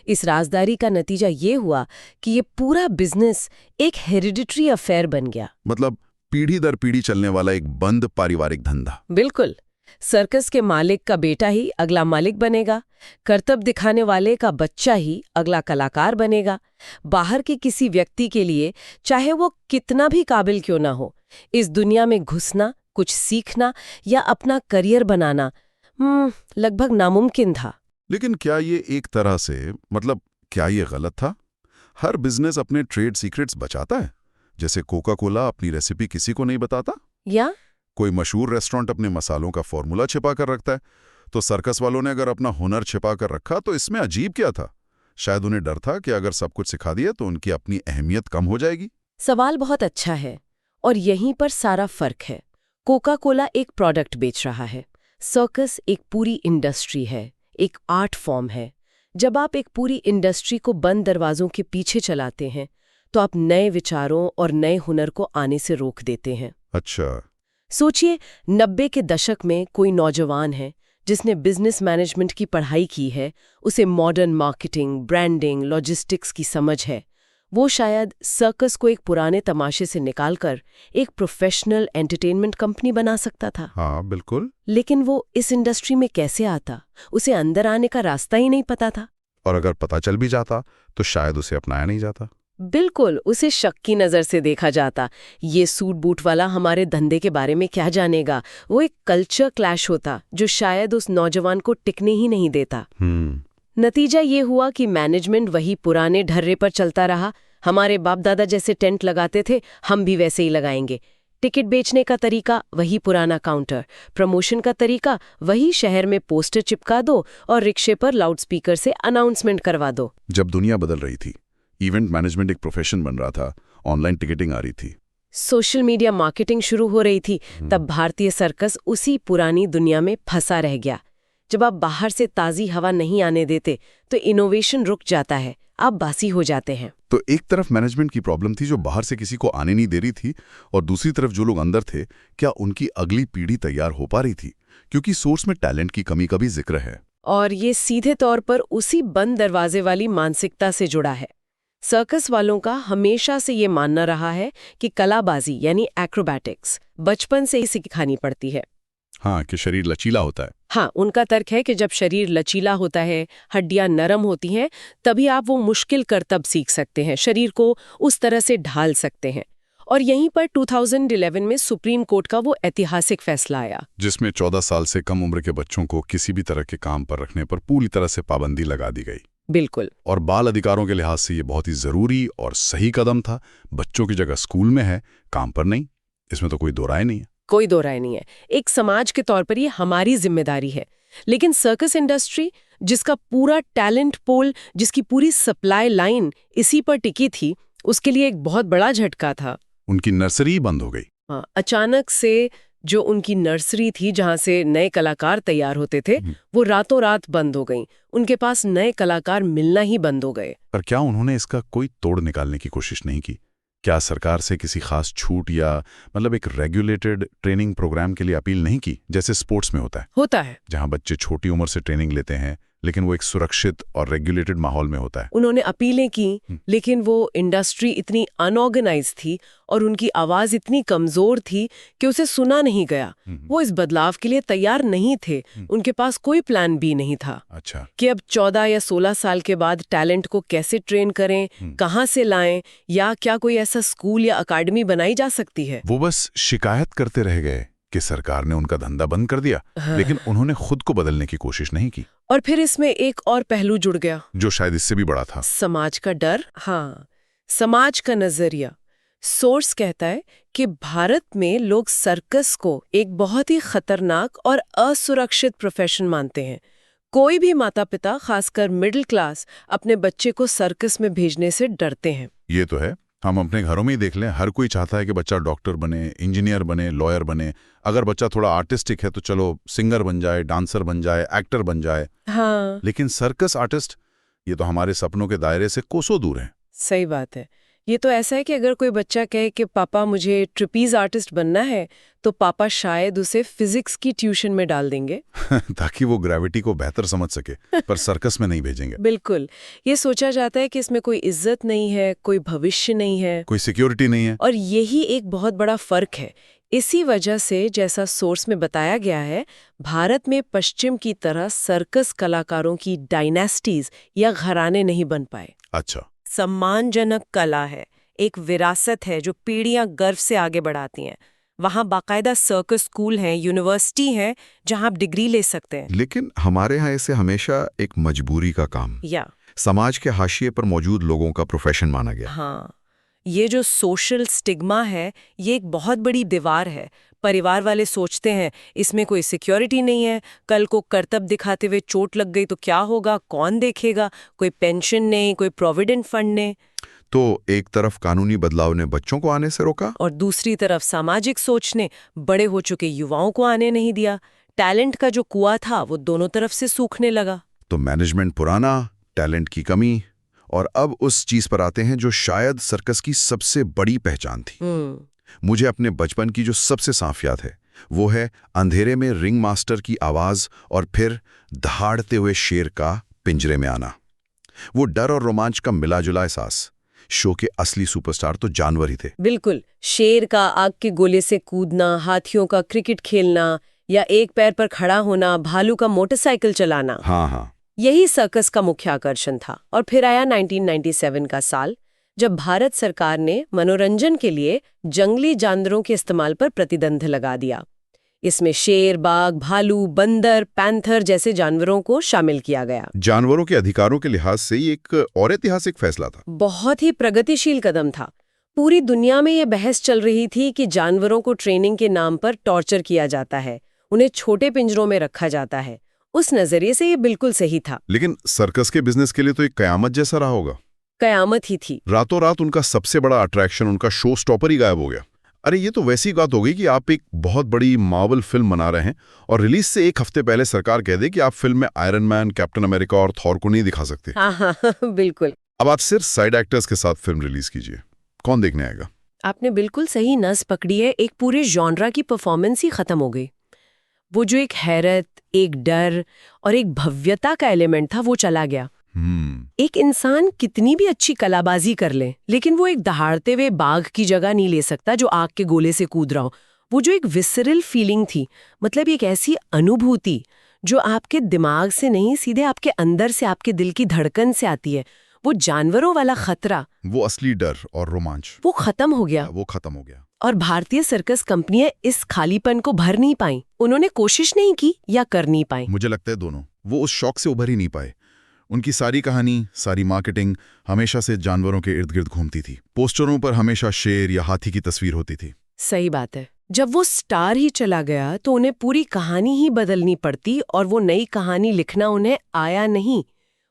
इस राजदारी का नतीजा ये हुआ कि ये पूरा बिजनेस एक हेरिडिटरी अफेयर बन गया। मतलब पीढ़ी दर पीढ़ी चलने वाला एक बंद पारिवारिक धंधा। बिल्कुल। सर्कस के मालिक का बेटा ही अगला मालिक बनेगा, करतब दिखाने वाले का बच्चा ही अगला कलाकार बनेगा। बाहर के किसी व्यक्ति के लिए, चाहे वो कितना भी काबिल क्यों ना हो, इस दुनिया में घुसना, कुछ सीखना या अपना करियर बनाना लगभग नामुमकिन था। लेकिन क्या ये एक तरह से, मतलब क्या ये गलत था? हर बिजनेस अपने ट्रेड सीक्रेट्स बचाता है। जैसे कोका कोला अपनी रेसिपी किसी को नहीं बताता, या कोई मशहूर रेस्टोरेंट अपने मसालों का फॉर्मूला छिपा कर रखता है। तो सर्कस वालों ने अगर अपना हुनर छिपा कर रखा तो इसमें अजीब क्या था? शायद उन्हें डर था कि अगर सब कुछ सिखा दिया तो उनकी अपनी अहमियत कम हो जाएगी। सवाल बहुत अच्छा है और यहीं पर सारा फर्क है। कोका कोला एक प्रोडक्ट बेच रहा है, सर्कस एक पूरी इंडस्ट्री है, एक आर्ट फॉर्म है। जब आप एक पूरी इंडस्ट्री को बंद दरवाजों के पीछे चलाते हैं तो आप नए विचारों और नए हुनर को आने से रोक देते हैं। अच्छा। सोचिए 90 के दशक में कोई नौजवान है जिसने बिजनेस मैनेजमेंट की पढ़ाई की है, उसे मॉडर्न मार्केटिंग, ब्रांडिंग, लॉजिस्टिक्स की समझ है। वो शायद सर्कस को एक पुराने तमाशे से निकालकर एक प्रोफेशनल एंटरटेनमेंट कंपनी बना सकता था। हाँ बिल्कुल। लेकिन वो इस इंडस्ट्री में कैसे आता? उसे अंदर आने का रास्ता ही नहीं पता था। और अगर पता चल भी जाता तो शायद उसे अपनाया नहीं जाता। बिल्कुल, उसे शक की नज़र से देखा जाता। ये सूट बूट वाला हमारे धंधे के बारे में क्या जानेगा? वो एक कल्चर क्लैश होता जो शायद उस नौजवान को टिकने ही नहीं देता। नतीजा ये हुआ कि मैनेजमेंट वही पुराने ढर्रे पर चलता रहा। हमारे बाप दादा जैसे टेंट लगाते थे, हम भी वैसे ही लगाएंगे। टिकट बेचने का तरीका वही पुराना काउंटर, प्रमोशन का तरीका वही शहर में पोस्टर चिपका दो और रिक्शे पर लाउडस्पीकर से अनाउंसमेंट करवा दो। जब दुनिया बदल रही थी, इवेंट मैनेजमेंट एक प्रोफेशन बन रहा था, ऑनलाइन टिकटिंग आ रही थी, सोशल मीडिया मार्केटिंग शुरू हो रही थी, तब भारतीय सर्कस उसी पुरानी दुनिया में फंसा रह गया। जब आप बाहर से ताज़ी हवा नहीं आने देते तो इनोवेशन रुक जाता है, आप बासी हो जाते हैं। तो एक तरफ मैनेजमेंट की प्रॉब्लम थी जो बाहर से किसी को आने नहीं दे रही थी, और दूसरी तरफ जो लोग अंदर थे, क्या उनकी अगली पीढ़ी तैयार हो पा रही थी? क्योंकि सोर्स में टैलेंट की कमी का भी जिक्र है। और ये सीधे तौर पर उसी बंद दरवाजे वाली मानसिकता से जुड़ा है। सर्कस वालों का हमेशा से ये मानना रहा है कि कलाबाजी यानी एक्रोबैटिक्स बचपन से ही सिखानी पड़ती है। हाँ, कि शरीर लचीला होता है। हाँ, उनका तर्क है कि जब शरीर लचीला होता है, हड्डियां नरम होती हैं, तभी आप वो मुश्किल करतब सीख सकते हैं, शरीर को उस तरह से ढाल सकते हैं। और यहीं पर 2011 में सुप्रीम कोर्ट का वो ऐतिहासिक फैसला आया, जिसमें 14 साल से कम उम्र के बच्चों को किसी भी तरह के काम पर रखने पर पूरी तरह से पाबंदी लगा दी गई। बिल्कुल। और बाल अधिकारों के लिहाज से ये बहुत ही जरूरी और सही कदम था। बच्चों की जगह स्कूल में है, काम पर नहीं। इसमें तो कोई दो राय नहीं है। कोई दो राय नहीं है। एक समाज के तौर पर ये हमारी जिम्मेदारी है। लेकिन सर्कस इंडस्ट्री, जिसका पूरा टैलेंट पोल, जिसकी पूरी सप्लाई लाइन इसी पर टिकी थी, उसके लिए एक बहुत बड़ा झटका था। उनकी नर्सरी बंद हो गई। हाँ, अचानक से जो उनकी नर्सरी थी जहां से नए कलाकार तैयार होते थे, वो रातों रात बंद हो गई। उनके पास नए कलाकार मिलना ही बंद हो गए। पर क्या उन्होंने इसका कोई तोड़ निकालने की कोशिश नहीं की? क्या सरकार से किसी खास छूट या एक रेगुलेटेड ट्रेनिंग प्रोग्राम के लिए अपील नहीं की, जैसे स्पोर्ट्स में होता है जहां बच्चे छोटी उम्र से ट्रेनिंग लेते हैं, लेकिन वो एक सुरक्षित और रेगुलेटेड माहौल में होता है? उन्होंने अपीलें की, लेकिन वो इंडस्ट्री इतनी अनऑर्गेनाइज थी और उनकी आवाज इतनी कमजोर थी कि उसे सुना नहीं गया। वो इस बदलाव के लिए तैयार नहीं थे। उनके पास कोई प्लान बी नहीं था। अच्छा। कि अब 14 या 16 साल के बाद टैलेंट को कैसे ट्रेन करें, कहाँ से लाएं, या क्या कोई ऐसा स्कूल या अकादमी बनाई जा सकती है। वो बस शिकायत करते रह गए कि सरकार ने उनका धंधा बंद कर दिया। लेकिन उन्होंने खुद को बदलने की कोशिश नहीं की। और फिर इसमें एक और पहलू जुड़ गया, जो शायद इससे भी बड़ा था। समाज का डर। हाँ, समाज का नजरिया। सोर्स कहता है कि भारत में लोग सर्कस को एक बहुत ही खतरनाक और असुरक्षित प्रोफेशन मानते हैं। कोई भी माता पिता, खासकर मिडिल क्लास, अपने बच्चे को सर्कस में भेजने से डरते हैं। ये तो है। हम अपने घरों में ही देख लें, हर कोई चाहता है कि बच्चा डॉक्टर बने, इंजीनियर बने, लॉयर बने। अगर बच्चा थोड़ा आर्टिस्टिक है तो चलो सिंगर बन जाए, डांसर बन जाए, एक्टर बन जाए। हाँ। लेकिन सर्कस आर्टिस्ट, ये तो हमारे सपनों के दायरे से कोसों दूर है। सही बात है। ये तो ऐसा है कि अगर कोई बच्चा कहे कि पापा मुझे ट्रिपीज आर्टिस्ट बनना है, तो पापा शायद उसे फिजिक्स की ट्यूशन में डाल देंगे ताकि वो ग्रेविटी को बेहतर समझ सके, पर सर्कस में नहीं भेजेंगे। बिल्कुल। ये सोचा जाता है कि इसमें कोई इज्जत नहीं है, कोई भविष्य नहीं है, कोई सिक्योरिटी नहीं है। और यही एक बहुत बड़ा फर्क है। इसी वजह से, जैसा सोर्स में बताया गया है, भारत में पश्चिम की तरह सर्कस कलाकारों की डायनेस्टीज या घराने नहीं बन पाए। अच्छा। सम्मानजनक कला है, एक विरासत है जो पीढ़ियां गर्व से आगे बढ़ाती हैं। वहाँ बाकायदा सर्कस स्कूल हैं, यूनिवर्सिटी है, जहाँ आप डिग्री ले सकते हैं। लेकिन हमारे यहाँ इसे हमेशा एक मजबूरी का काम, या समाज के हाशिए पर मौजूद लोगों का प्रोफेशन माना गया। हाँ, ये जो सोशल स्टिग्मा है, ये एक बहुत बड़ी दीवार है। परिवार वाले सोचते हैं इसमें कोई सिक्योरिटी नहीं है, कल को करतब दिखाते हुए चोट लग गई तो क्या होगा, कौन देखेगा, कोई पेंशन नहीं, कोई प्रोविडेंट फंड नहीं। तो एक तरफ कानूनी बदलाव ने बच्चों को आने से रोका और दूसरी तरफ सामाजिक सोच ने बड़े हो चुके युवाओं को आने नहीं दिया। टैलेंट का जो कुआं था वो दोनों तरफ से सूखने लगा। तो मैनेजमेंट पुराना, टैलेंट की कमी, और अब उस चीज पर आते हैं जो शायद सर्कस की सबसे बड़ी पहचान थी। मुझे अपने बचपन की जो सबसे साफ याद है वो है अंधेरे में रिंग मास्टर की आवाज और फिर दहाड़ते हुए शेर का पिंजरे में आना। वो डर और रोमांच का मिलाजुला एहसास। शो के असली सुपरस्टार तो जानवर ही थे। बिल्कुल, शेर का आग के गोले से कूदना, हाथियों का क्रिकेट खेलना या एक पैर पर खड़ा होना, भालू का मोटरसाइकिल चलाना, हाँ, यही सर्कस का मुख्य आकर्षण था। और फिर आया 1997 का साल, जब भारत सरकार ने मनोरंजन के लिए जंगली जानवरों के इस्तेमाल पर प्रतिबंध लगा दिया। इसमें शेर, बाघ, भालू, बंदर, पैंथर जैसे जानवरों को शामिल किया गया। जानवरों के अधिकारों के लिहाज से ये एक और ऐतिहासिक फैसला था। बहुत ही प्रगतिशील कदम था। पूरी दुनिया में ये बहस चल रही थी कि जानवरों को ट्रेनिंग के नाम पर टॉर्चर किया जाता है, उन्हें छोटे पिंजरों में रखा जाता है। उस नजरिए से ये बिल्कुल सही था। लेकिन सर्कस के बिजनेस के लिए तो एक कयामत जैसा रहा होगा। कयामत ही थी। रातों रात उनका सबसे बड़ा अट्रैक्शन, उनका शो स्टॉपर ही गायब हो गया। अरे ये तो वैसी बात हो गई कि आप एक बहुत बड़ी मार्वल फिल्म बना रहे हैं और रिलीज से एक हफ्ते पहले सरकार कह दे कि आप फिल्म में आयरन मैन, कैप्टन अमेरिका और थॉर को नहीं दिखा सकते। हाँ, बिल्कुल। अब आप सिर्फ साइड एक्टर्स के साथ फिल्म रिलीज कीजिए, कौन देखने आएगा? आपने बिल्कुल सही नस पकड़ी है। एक पूरे जॉनरा की परफॉर्मेंस ही खत्म हो गई। वो जो एक हैरत, एक डर और एक भव्यता का एलिमेंट था वो चला गया। एक इंसान कितनी भी अच्छी कलाबाजी कर ले, लेकिन वो एक दहाड़ते हुए बाघ की जगह नहीं ले सकता जो आग के गोले से कूद रहा हो। वो जो एक विसरल फीलिंग थी, मतलब एक ऐसी अनुभूति जो आपके दिमाग से नहीं, सीधे आपके अंदर से, आपके दिल की धड़कन से आती है, वो जानवरों वाला खतरा, वो असली डर और रोमांच, वो खत्म हो गया। और भारतीय सर्कस कंपनियां इस खालीपन को भर नहीं पाई। उन्होंने कोशिश नहीं की या कर नहीं पाई। मुझे लगता है दोनों। वो उस शौक से उभर ही नहीं पाए। उनकी सारी कहानी, सारी मार्केटिंग हमेशा से जानवरों के इर्द गिर्द घूमती थी। पोस्टरों पर हमेशा शेर या हाथी की तस्वीर होती थी। सही बात है। जब वो स्टार ही चला गया तो उन्हें पूरी कहानी ही बदलनी पड़ती, और वो नई कहानी लिखना उन्हें आया नहीं।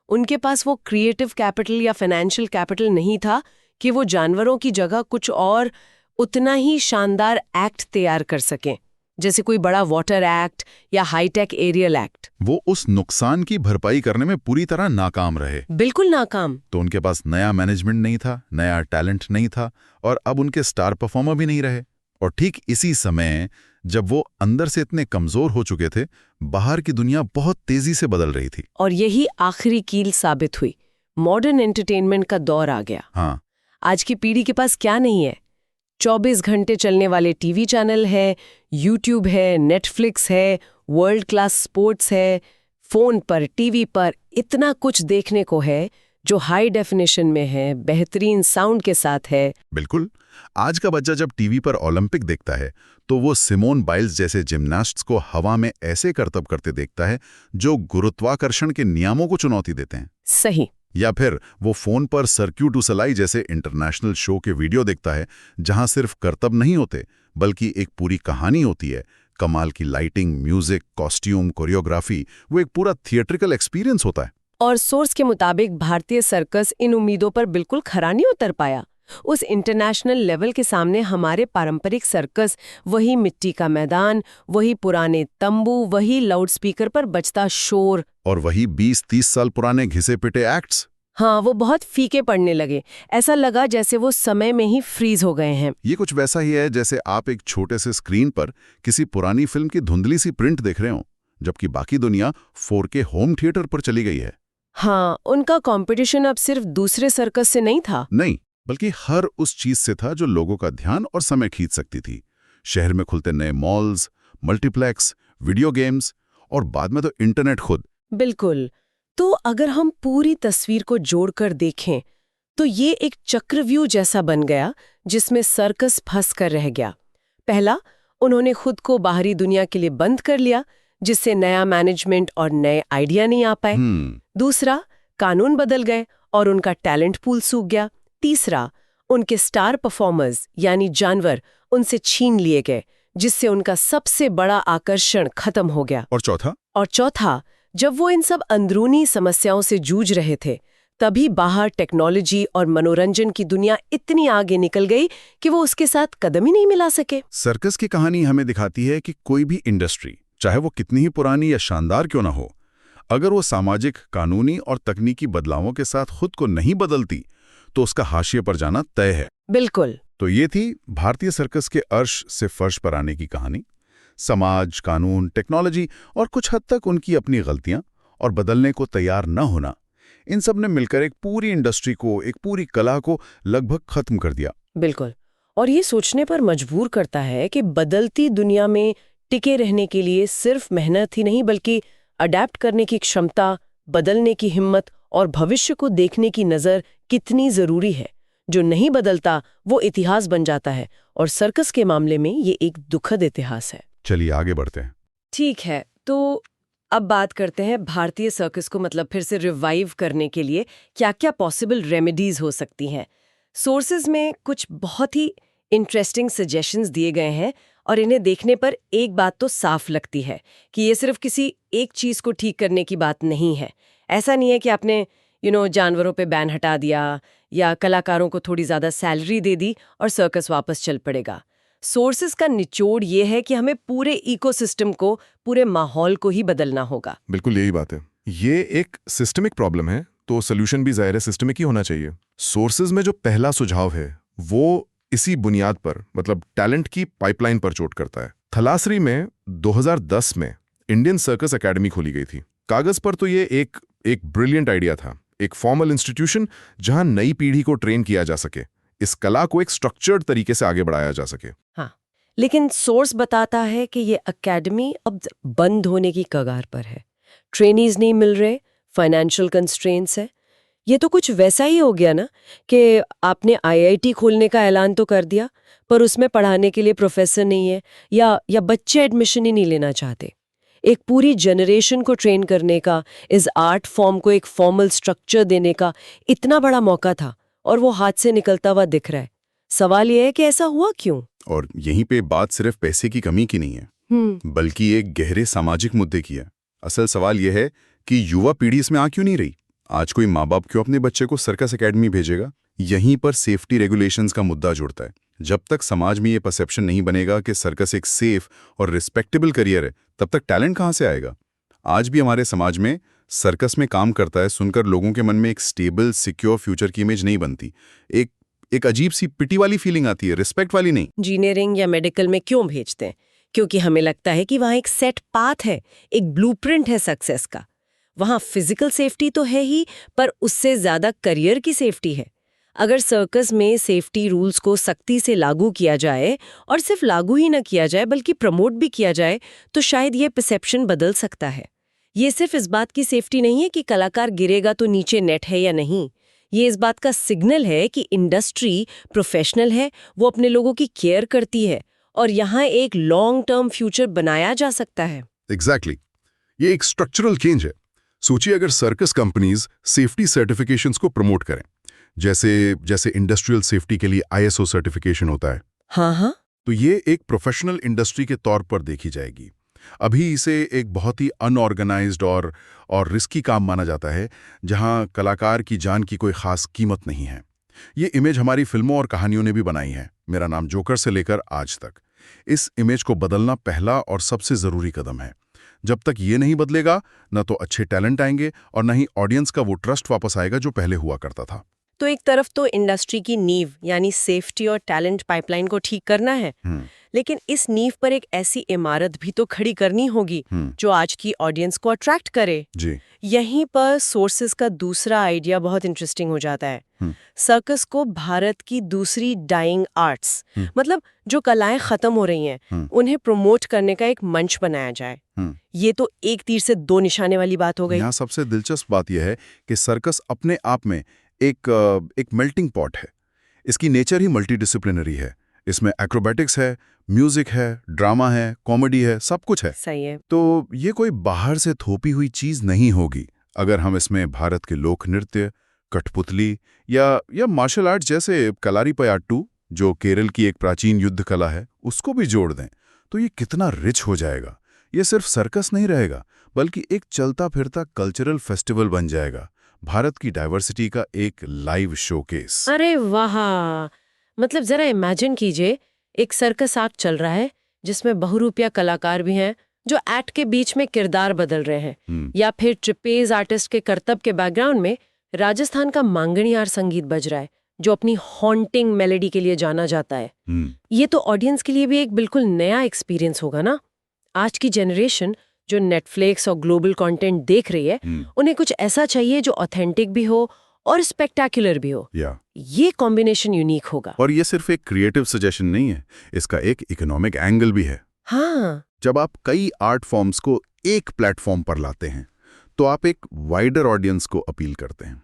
उनके पास वो क्रिएटिव कैपिटल या फाइनेंशियल कैपिटल नहीं था कि वो जानवरों की जगह कुछ और उतना ही शानदार एक्ट तैयार कर सकें, जैसे कोई बड़ा वाटर एक्ट या हाईटेक एरियल एक्ट। वो उस नुकसान की भरपाई करने में पूरी तरह नाकाम रहे। बिल्कुल नाकाम। तो उनके पास नया मैनेजमेंट नहीं था, नया टैलेंट नहीं था, और अब उनके स्टार परफॉर्मर भी नहीं रहे। और ठीक इसी समय जब वो अंदर से इतने कमजोर हो चुके थे, बाहर की दुनिया बहुत तेजी से बदल रही थी। और यही आखिरी कील साबित हुई। मॉडर्न एंटरटेनमेंट का दौर आ गया। हाँ, आज की पीढ़ी के पास क्या नहीं है? 24 घंटे चलने वाले टीवी चैनल है, यूट्यूब है, नेटफ्लिक्स है, वर्ल्ड क्लास स्पोर्ट्स है, फोन पर, टीवी पर इतना कुछ देखने को है जो हाई डेफिनेशन में है, बेहतरीन साउंड के साथ है। बिल्कुल। आज का बच्चा जब टीवी पर ओलंपिक देखता है तो वो सिमोन बाइल्स जैसे जिम्नास्ट्स को हवा में ऐसे करतब करते देखता है जो गुरुत्वाकर्षण के नियमों को चुनौती देते हैं। सही। या फिर वो फोन पर सर्क्यू डू सोलेइल जैसे इंटरनेशनल शो के वीडियो देखता है जहां सिर्फ करतब नहीं होते बल्कि एक पूरी कहानी होती है। कमाल की लाइटिंग, म्यूजिक, कॉस्ट्यूम, कोरियोग्राफी, वो एक पूरा थिएट्रिकल एक्सपीरियंस होता है। और सोर्स के मुताबिक भारतीय सर्कस इन उम्मीदों पर बिल्कुल खरा नहीं उतर पाया। उस इंटरनेशनल लेवल के सामने हमारे पारंपरिक सर्कस, वही मिट्टी का मैदान, वही पुराने तंबू, वही लाउडस्पीकर पर बजता शोर, और वही 20-30 साल पुराने घिसे पिटे एक्ट्स। हाँ, वो बहुत फीके पड़ने लगे। ऐसा लगा जैसे वो समय में ही फ्रीज हो गए हैं। ये कुछ वैसा ही है जैसे आप एक छोटे से स्क्रीन पर किसी पुरानी फिल्म की धुंधली सी प्रिंट देख रहे हो, जबकि बाकी दुनिया 4K होम थिएटर पर चली गई है। हाँ, उनका कंपटीशन अब सिर्फ दूसरे सर्कस से नहीं था। नहीं, बल्कि हर उस चीज से था जो लोगों का ध्यान और समय खींच सकती थी। शहर में खुलते नए मॉल्स, मल्टीप्लेक्स, वीडियो गेम्स और बाद में तो इंटरनेट खुद। बिल्कुल। तो अगर हम पूरी तस्वीर को जोड़कर देखें तो ये एक चक्रव्यूह जैसा बन गया जिसमें सर्कस फंस कर रह गया। पहला, उन्होंने खुद को बाहरी दुनिया के लिए बंद कर लिया, जिससे नया मैनेजमेंट और नए आइडिया नहीं आ पाए। दूसरा, कानून बदल गए और उनका टैलेंट पूल सूख गया। तीसरा, उनके स्टार परफॉर्मर्स यानी जानवर उनसे छीन लिए गए, जिससे उनका सबसे बड़ा आकर्षण खत्म हो गया। और चौथा, जब वो इन सब अंदरूनी समस्याओं से जूझ रहे थे, तभी बाहर टेक्नोलॉजी और मनोरंजन की दुनिया इतनी आगे निकल गई कि वो उसके साथ कदम ही नहीं मिला सके। सर्कस की कहानी हमें दिखाती है कि कोई भी इंडस्ट्री, चाहे वो कितनी ही पुरानी या शानदार क्यों ना हो, अगर वो सामाजिक, कानूनी और तकनीकी बदलावों के साथ खुद को नहीं बदलती तो उसका हाशिए पर जाना तय है। बिल्कुल। तो ये थी भारतीय सर्कस के अर्श से फर्श पर आने की कहानी। समाज, कानून, टेक्नोलॉजी और कुछ हद तक उनकी अपनी गलतियां और बदलने को तैयार न होना, इन सब ने मिलकर एक पूरी इंडस्ट्री को, एक पूरी कला को लगभग खत्म कर दिया। बिल्कुल। और ये सोचने पर मजबूर करता है कि बदलती दुनिया में टिके रहने के लिए सिर्फ मेहनत ही नहीं, बल्कि अडेप्ट करने की क्षमता, बदलने की हिम्मत और भविष्य को देखने की नज़र कितनी ज़रूरी है। जो नहीं बदलता वो इतिहास बन जाता है, और सर्कस के मामले में ये एक दुखद इतिहास है। चलिए आगे बढ़ते हैं। ठीक है, तो अब बात करते हैं भारतीय सर्कस को मतलब फिर से रिवाइव करने के लिए क्या-क्या पॉसिबल रेमेडीज हो सकती हैं। सोर्सेज में कुछ बहुत ही इंटरेस्टिंग सजेशंस दिए गए हैं, और इन्हें देखने पर एक बात तो साफ लगती है कि ये सिर्फ किसी एक चीज़ को ठीक करने की बात नहीं है। ऐसा नहीं है कि आपने जानवरों पे बैन हटा दिया या कलाकारों को थोड़ी ज़्यादा सैलरी दे दी और सर्कस वापस चल पड़ेगा। सोर्सेज का निचोड़ ये है कि हमें पूरे इकोसिस्टम को, पूरे माहौल को ही बदलना होगा। बिल्कुल यही बात है। ये एक सिस्टमिक प्रॉब्लम है, तो सोल्यूशन भी ज़ाहिर है सिस्टमिक ही होना चाहिए। सोर्सेज में जो पहला सुझाव है वो इसी बुनियाद पर, मतलब टैलेंट की पाइपलाइन पर चोट करता है। थलासरी में 2010 में इंडियन सर्कस एकेडमी खोली गई थी। कागज पर तो ये एक ब्रिलियंट आइडिया था, एक फॉर्मल इंस्टीट्यूशन जहां नई पीढ़ी को ट्रेन किया जा सके, इस कला को एक स्ट्रक्चर्ड तरीके से आगे बढ़ाया जा सके। हाँ, लेकिन सोर्स बताता है कि ये एकेडमी अब बंद होने की कगार पर है। ट्रेनीज नहीं मिल रहे, फाइनेंशियल कंस्ट्रेंट्स है। ये तो कुछ वैसा ही हो गया ना कि आपने आईआईटी खोलने का ऐलान तो कर दिया, पर उसमें पढ़ाने के लिए प्रोफेसर नहीं है, या बच्चे एडमिशन ही नहीं लेना चाहते। एक पूरी जनरेशन को ट्रेन करने का, इस आर्ट फॉर्म को एक फॉर्मल स्ट्रक्चर देने का इतना बड़ा मौका था, और वो हाथ से निकलता हुआ दिख रहा है। सवाल यह है कि ऐसा हुआ क्यों? और यहीं पे बात सिर्फ पैसे की कमी की नहीं है, बल्कि एक गहरे सामाजिक मुद्दे की है। असल सवाल यह है कि युवा पीढ़ी इसमें आ क्यों नहीं रही। आज कोई माँ बाप क्यों अपने बच्चे को सर्कस एकेडमी भेजेगा? यहीं पर सेफ्टी रेगुलेशंस का मुद्दा जुड़ता है। जब तक समाज में ये परसेप्शन नहीं बनेगा कि सर्कस एक सेफ और रिस्पेक्टेबल करियर है, तब तक टैलेंट कहाँ से आएगा? आज भी हमारे समाज में सर्कस में काम करता है सुनकर लोगों के मन में एक स्टेबल, सिक्योर फ्यूचर की इमेज नहीं बनती। एक अजीब सी पिटी वाली फीलिंग आती है, रिस्पेक्ट वाली नहीं। इंजीनियरिंग या मेडिकल में क्यों भेजते हैं? क्योंकि हमें लगता है कि वहाँ एक सेट पाथ है, एक ब्लूप्रिंट है सक्सेस का। वहाँ फिजिकल सेफ्टी तो है ही, पर उससे ज्यादा करियर की सेफ्टी है। अगर सर्कस में सेफ्टी रूल्स को सख्ती से लागू किया जाए, और सिर्फ लागू ही ना किया जाए बल्कि प्रमोट भी किया जाए, तो शायद ये परसेप्शन बदल सकता है। ये सिर्फ इस बात की सेफ्टी नहीं है कि कलाकार गिरेगा तो नीचे नेट है या नहीं। ये इस बात का सिग्नल है कि इंडस्ट्री प्रोफेशनल है, वो अपने लोगों की केयर करती है, और यहाँ एक लॉन्ग टर्म फ्यूचर बनाया जा सकता है। एग्जैक्टली, ये एक स्ट्रक्चरल चेंज है। सोचिए अगर सर्कस कंपनीज सेफ्टी सर्टिफिकेशंस को प्रमोट करें, जैसे इंडस्ट्रियल सेफ्टी के लिए ISO सर्टिफिकेशन होता है। हाँ, तो ये एक प्रोफेशनल इंडस्ट्री के तौर पर देखी जाएगी। अभी इसे एक बहुत ही अनऑर्गेनाइज्ड और रिस्की काम माना जाता है, जहां कलाकार की जान की कोई खास कीमत नहीं है। ये इमेज हमारी फिल्मों और कहानियों ने भी बनाई है, मेरा नाम जोकर से लेकर आज तक। इस इमेज को बदलना पहला और सबसे जरूरी कदम है। जब तक ये नहीं बदलेगा, न तो अच्छे टैलेंट आएंगे और न ही ऑडियंस का वो ट्रस्ट वापस आएगा जो पहले हुआ करता था। तो एक तरफ तो इंडस्ट्री की नींव यानी सेफ्टी और टैलेंट पाइपलाइन को ठीक करना है, लेकिन इस नींव पर एक ऐसी इमारत भी तो खड़ी करनी होगी जो आज की ऑडियंस को अट्रैक्ट करे। जी। यहीं पर सोर्सेज का दूसरा आइडिया बहुत इंटरेस्टिंग हो जाता है। सर्कस को भारत की दूसरी डाइंग आर्ट्स, मतलब जो कलाएं खत्म हो रही हैं, उन्हें प्रमोट करने का एक मंच बनाया जाए। ये तो एक तीर से दो निशाने वाली बात हो गई। यहाँ सबसे दिलचस्प बात यह है कि सर्कस अपने आप में एक मेल्टिंग पॉट है। इसकी नेचर ही मल्टीडिसिप्लिनरी है। इसमें एक्रोबैटिक्स है, म्यूजिक है, ड्रामा है, कॉमेडी है, सब कुछ है। सही है। तो ये कोई बाहर से थोपी हुई चीज नहीं होगी। अगर हम इसमें भारत के लोक नृत्य, कठपुतली या मार्शल आर्ट जैसे कलारीपयट्टू, जो केरल की एक प्राचीन युद्ध कला है, उसको भी जोड़ दें, तो ये कितना रिच हो जाएगा। ये सिर्फ सर्कस नहीं रहेगा, बल्कि एक चलता फिरता कल्चरल फेस्टिवल बन जाएगा, भारत की डाइवर्सिटी का एक लाइव शोकेस। अरे वाह, मतलब जरा इमेजिन कीजिए, एक सर्कस एक्ट चल रहा है जिसमें बहुरूपिया कलाकार भी हैं जो एक्ट के बीच में किरदार बदल रहे हैं, या फिर ट्रिपेज आर्टिस्ट के करतब के बैकग्राउंड में राजस्थान का मांगणियार संगीत बज रहा है जो अपनी हॉन्टिंग मेलोडी के लिए जाना जाता है। ये तो ऑडियंस के लिए भी एक बिल्कुल नया एक्सपीरियंस होगा ना। आज की जनरेशन जो नेटफ्लिक्स और ग्लोबल कंटेंट देख रही है, उन्हें कुछ ऐसा चाहिए जो ऑथेंटिक भी हो और स्पेक्टेकुलर भी हो। ये कॉम्बिनेशन यूनिक होगा। और ये सिर्फ एक क्रिएटिव सजेशन नहीं है, इसका एक इकोनॉमिक एंगल भी है। हाँ, जब आप कई आर्ट फॉर्म्स को एक प्लेटफॉर्म पर लाते हैं तो आप एक वाइडर ऑडियंस को अपील करते हैं।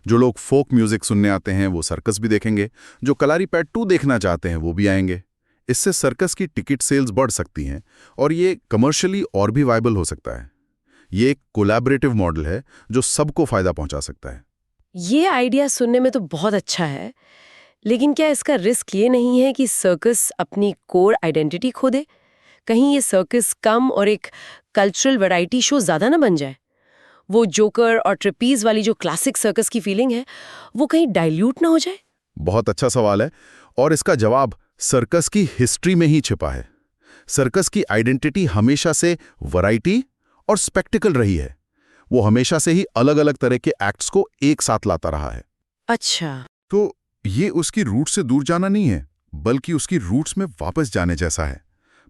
जो लोग फोक म्यूजिक सुनने आते हैं वो सर्कस भी देखेंगे, जो कलारीपैट 2 देखना चाहते हैं वो भी आएंगे। इससे सर्कस की टिकट सेल्स बढ़ सकती हैं और ये कमर्शियली और भी वायबल हो सकता है। ये एक कोलैबोरेटिव मॉडल है जो सबको फायदा पहुंचा सकता है। ये आइडिया सुनने में तो बहुत अच्छा है, लेकिन क्या इसका रिस्क ये नहीं है कि सर्कस अपनी कोर आइडेंटिटी खो दे? कहीं ये सर्कस कम और एक कल्चरल वैरायटी शो ज्यादा ना बन जाए? वो जोकर और ट्रेपीज वाली जो क्लासिक सर्कस की फीलिंग है, वो कहीं डाइल्यूट ना हो जाए? बहुत अच्छा सवाल है, और इसका जवाब सर्कस की हिस्ट्री में ही छिपा है। सर्कस की आइडेंटिटी हमेशा से वैरायटी और स्पेक्टिकल रही है। वो हमेशा से ही अलग अलग तरह के एक्ट्स को एक साथ लाता रहा है। अच्छा, तो ये उसकी रूट से दूर जाना नहीं है, बल्कि उसकी रूट्स में वापस जाने जैसा है।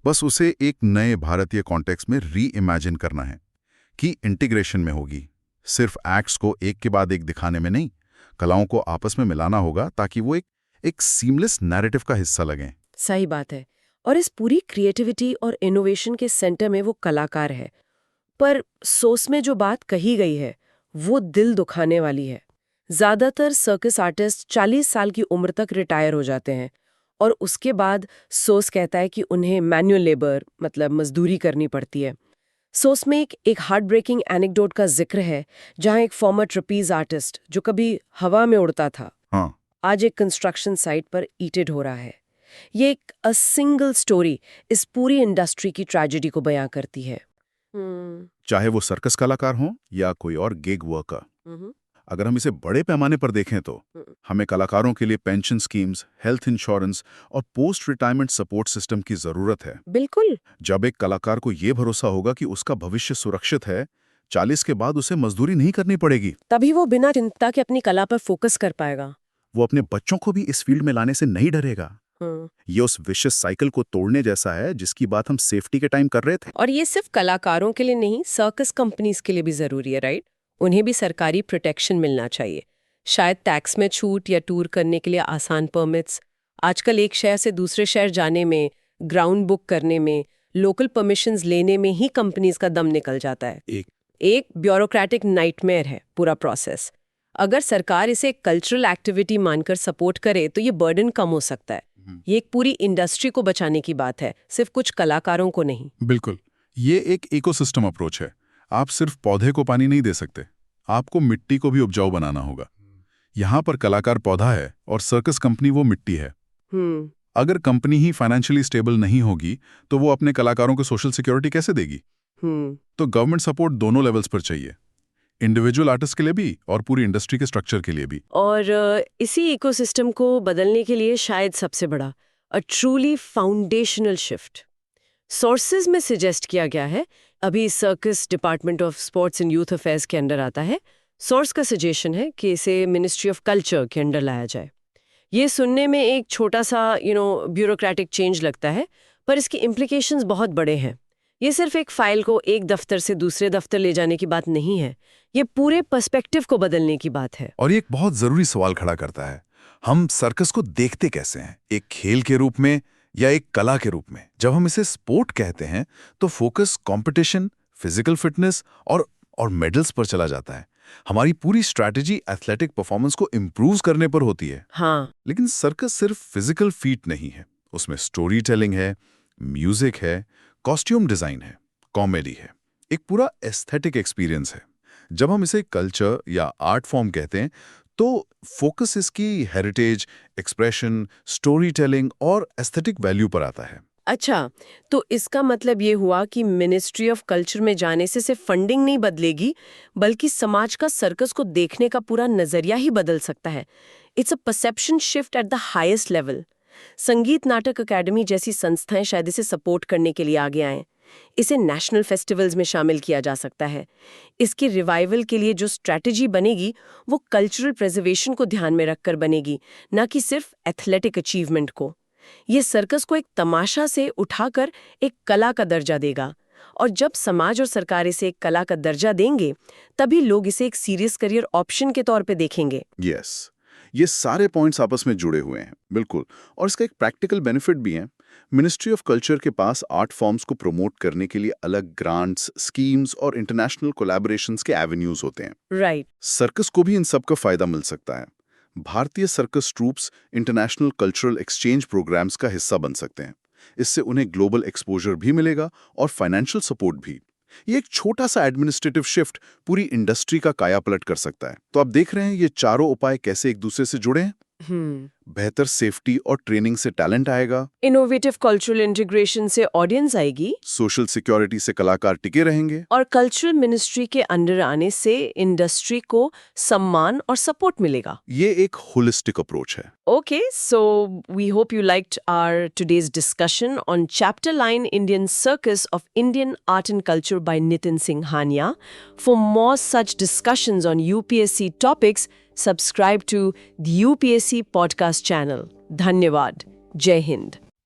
बस उसे एक नए भारतीय कॉन्टेक्स्ट में री इमेजिन करना है कि इंटीग्रेशन में होगी, सिर्फ एक्ट्स को एक के बाद एक दिखाने में नहीं, कलाओं को आपस में मिलाना होगा ताकि वो एक सीमलेस नैरेटिव का हिस्सा लगें। सही बात है। और इस पूरी क्रिएटिविटी और इनोवेशन के सेंटर में वो कलाकार है। पर सोच में जो बात कही गई है वो दिल दुखाने वाली है। ज्यादातर सर्कस आर्टिस्ट 40 साल की उम्र तक रिटायर हो जाते हैं और उसके बाद सोस कहता है कि उन्हें मैन्युअल लेबर मतलब मजदूरी करनी पड़ती है। सोस में एक हार्ट ब्रेकिंग एनेक्डोट का जिक्र है जहां एक फॉर्मर ट्रपीज आर्टिस्ट जो कभी हवा में उड़ता था, आज एक कंस्ट्रक्शन साइट पर ईटेड हो रहा है। ये एक सिंगल स्टोरी इस पूरी इंडस्ट्री की ट्रेजेडी को बयां करती है। चाहे वो सर्कस कलाकार हों या कोई और गिग वर्कर। अगर हम इसे बड़े पैमाने पर देखें तो हमें कलाकारों के लिए पेंशन स्कीम्स, हेल्थ इंश्योरेंस और पोस्ट रिटायरमेंट सपोर्ट सिस्टम की जरूरत है। बिल्कुल। जब एक कलाकार को ये भरोसा होगा कि उसका भविष्य सुरक्षित है, 40 के बाद उसे मजदूरी नहीं करनी पड़ेगी, तभी वो बिना चिंता के अपनी कला पर फोकस कर पाएगा। वो अपने बच्चों को भी इस फील्ड में लाने से नहीं डरेगा। ये उस विशेष साइकिल को तोड़ने जैसा है जिसकी बात हम सेफ्टी के टाइम कर रहे थे। और ये सिर्फ कलाकारों के लिए नहीं, सर्कस कंपनीज के लिए भी जरूरी है, राइट? उन्हें भी सरकारी प्रोटेक्शन मिलना चाहिए, शायद टैक्स में छूट या टूर करने के लिए आसान परमिट्स। आजकल एक शहर से दूसरे शहर जाने में, ग्राउंड बुक करने में, लोकल परमिशंस लेने में ही कंपनीज का दम निकल जाता है। एक ब्यूरोक्रेटिक नाइटमेयर है पूरा प्रोसेस। अगर सरकार इसे कल्चरल एक्टिविटी मानकर सपोर्ट करे तो ये बर्डन कम हो सकता है। ये एक पूरी इंडस्ट्री को बचाने की बात है, सिर्फ कुछ कलाकारों को नहीं। बिल्कुल, ये एक इकोसिस्टम अप्रोच है। आप सिर्फ पौधे को पानी नहीं दे सकते, आपको मिट्टी को भी उपजाऊ बनाना होगा। यहाँ पर कलाकार पौधा है और सर्कस कंपनी वो मिट्टी है। अगर कंपनी ही फाइनेंशियली स्टेबल नहीं होगी तो वो अपने कलाकारों को सोशल सिक्योरिटी कैसे देगी? तो गवर्नमेंट सपोर्ट दोनों लेवल्स पर चाहिए, इंडिविजुअल आर्टिस्ट के लिए भी और पूरी इंडस्ट्री के स्ट्रक्चर के लिए भी। और इसी इकोसिस्टम को बदलने के लिए शायद सबसे बड़ा a truly foundational shift sources में सजेस्ट किया गया है। अभी circus department of sports and youth affairs के अंडर आता है। सोर्स का सजेशन है कि इसे मिनिस्ट्री ऑफ कल्चर के अंडर लाया जाए। ये सुनने में एक छोटा सा ब्यूरोक्रेटिक चेंज लगता है, पर इसकी इम्प्लीकेशंस बहुत बड़े हैं। ये सिर्फ एक फाइल को एक दफ्तर से दूसरे दफ्तर ले जाने की बात नहीं है, ये पूरे पर्सपेक्टिव को बदलने की बात है। और ये एक बहुत जरूरी सवाल खड़ा करता है, हम सर्कस को देखते कैसे हैं? एक खेल के रूप में या एक कला के रूप में? जब हम इसे स्पोर्ट कहते हैं तो फोकस कंपटीशन, फिजिकल फिटनेस और मेडल्स पर चला जाता है। हमारी पूरी स्ट्रैटेजी एथलेटिक परफॉर्मेंस को इंप्रूव करने पर होती है। हाँ। लेकिन सर्कस सिर्फ फिजिकल फीट नहीं है, उसमें स्टोरी टेलिंग है, म्यूजिक है, कॉस्ट्यूम डिजाइन है, कॉमेडी है, एक पूरा एस्थेटिक एक्सपीरियंस है। जब हम इसे कल्चर या आर्ट फॉर्म कहते हैं तो फोकस इसकी हेरिटेज, एक्सप्रेशन, स्टोरी टेलिंग और एस्थेटिक वैल्यू पर आता है। अच्छा, तो इसका मतलब ये हुआ कि मिनिस्ट्री ऑफ कल्चर में जाने से सिर्फ फंडिंग नहीं बदलेगी, बल्कि समाज का सर्कस को देखने का पूरा नजरिया ही बदल सकता है। It's a perception shift at the highest level. संगीत नाटक अकेडमी जैसी संस्थाएं शायद इसे सपोर्ट करने के लिए आगे आएं। इसे नेशनल फेस्टिवल्स में शामिल किया जा सकता है। इसकी रिवाइवल के लिए जो स्ट्रैटेजी बनेगी वो कल्चरल प्रिजर्वेशन को ध्यान में रखकर बनेगी, ना कि सिर्फ एथलेटिक अचीवमेंट को। ये सर्कस को एक तमाशा से उठाकर एक कला का दर्जा देगा, और जब समाज और सरकार इसे एक कला का दर्जा देंगे तभी लोग इसे एक सीरियस करियर ऑप्शन के तौर पे देखेंगे। यस, ये सारे पॉइंट्स आपस में जुड़े हुए हैं, बिल्कुल। और इसका एक प्रैक्टिकल बेनिफिट भी है। मिनिस्ट्री ऑफ कल्चर के पास आर्ट फॉर्म्स को प्रमोट करने के लिए अलग ग्रांट्स, स्कीम्स और इंटरनेशनल कोलैबोरेशंस के एवेन्यूज होते हैं। राइट। सर्कस को भी इन सब का फायदा मिल सकता है। भारतीय circus troupes international cultural exchange programmes का हिस्सा बन सकते हैं। इससे उन्हें ग्लोबल एक्सपोजर भी मिलेगा और फाइनेंशियल सपोर्ट भी। ये एक छोटा सा एडमिनिस्ट्रेटिव शिफ्ट पूरी इंडस्ट्री का कायापलट कर सकता है। तो आप देख रहे हैं ये चारों उपाय कैसे एक दूसरे से जुड़े हैं। बेहतर सेफ्टी और ट्रेनिंग से टैलेंट आएगा, इनोवेटिव कल्चरल इंटीग्रेशन से ऑडियंस आएगी, सोशल सिक्योरिटी से कलाकार टिके रहेंगे, और कल्चरल मिनिस्ट्री के अंडर आने से इंडस्ट्री को सम्मान और सपोर्ट मिलेगा। ये एक होलिस्टिक अप्रोच है। Okay, so we hope you liked our today's discussion on Chapter 9 Indian Circus of Indian Art and Culture by Nitin Singhania. For more such discussions on UPSC topics, subscribe to the UPSC podcast channel. Dhanyavad. Jai Hind.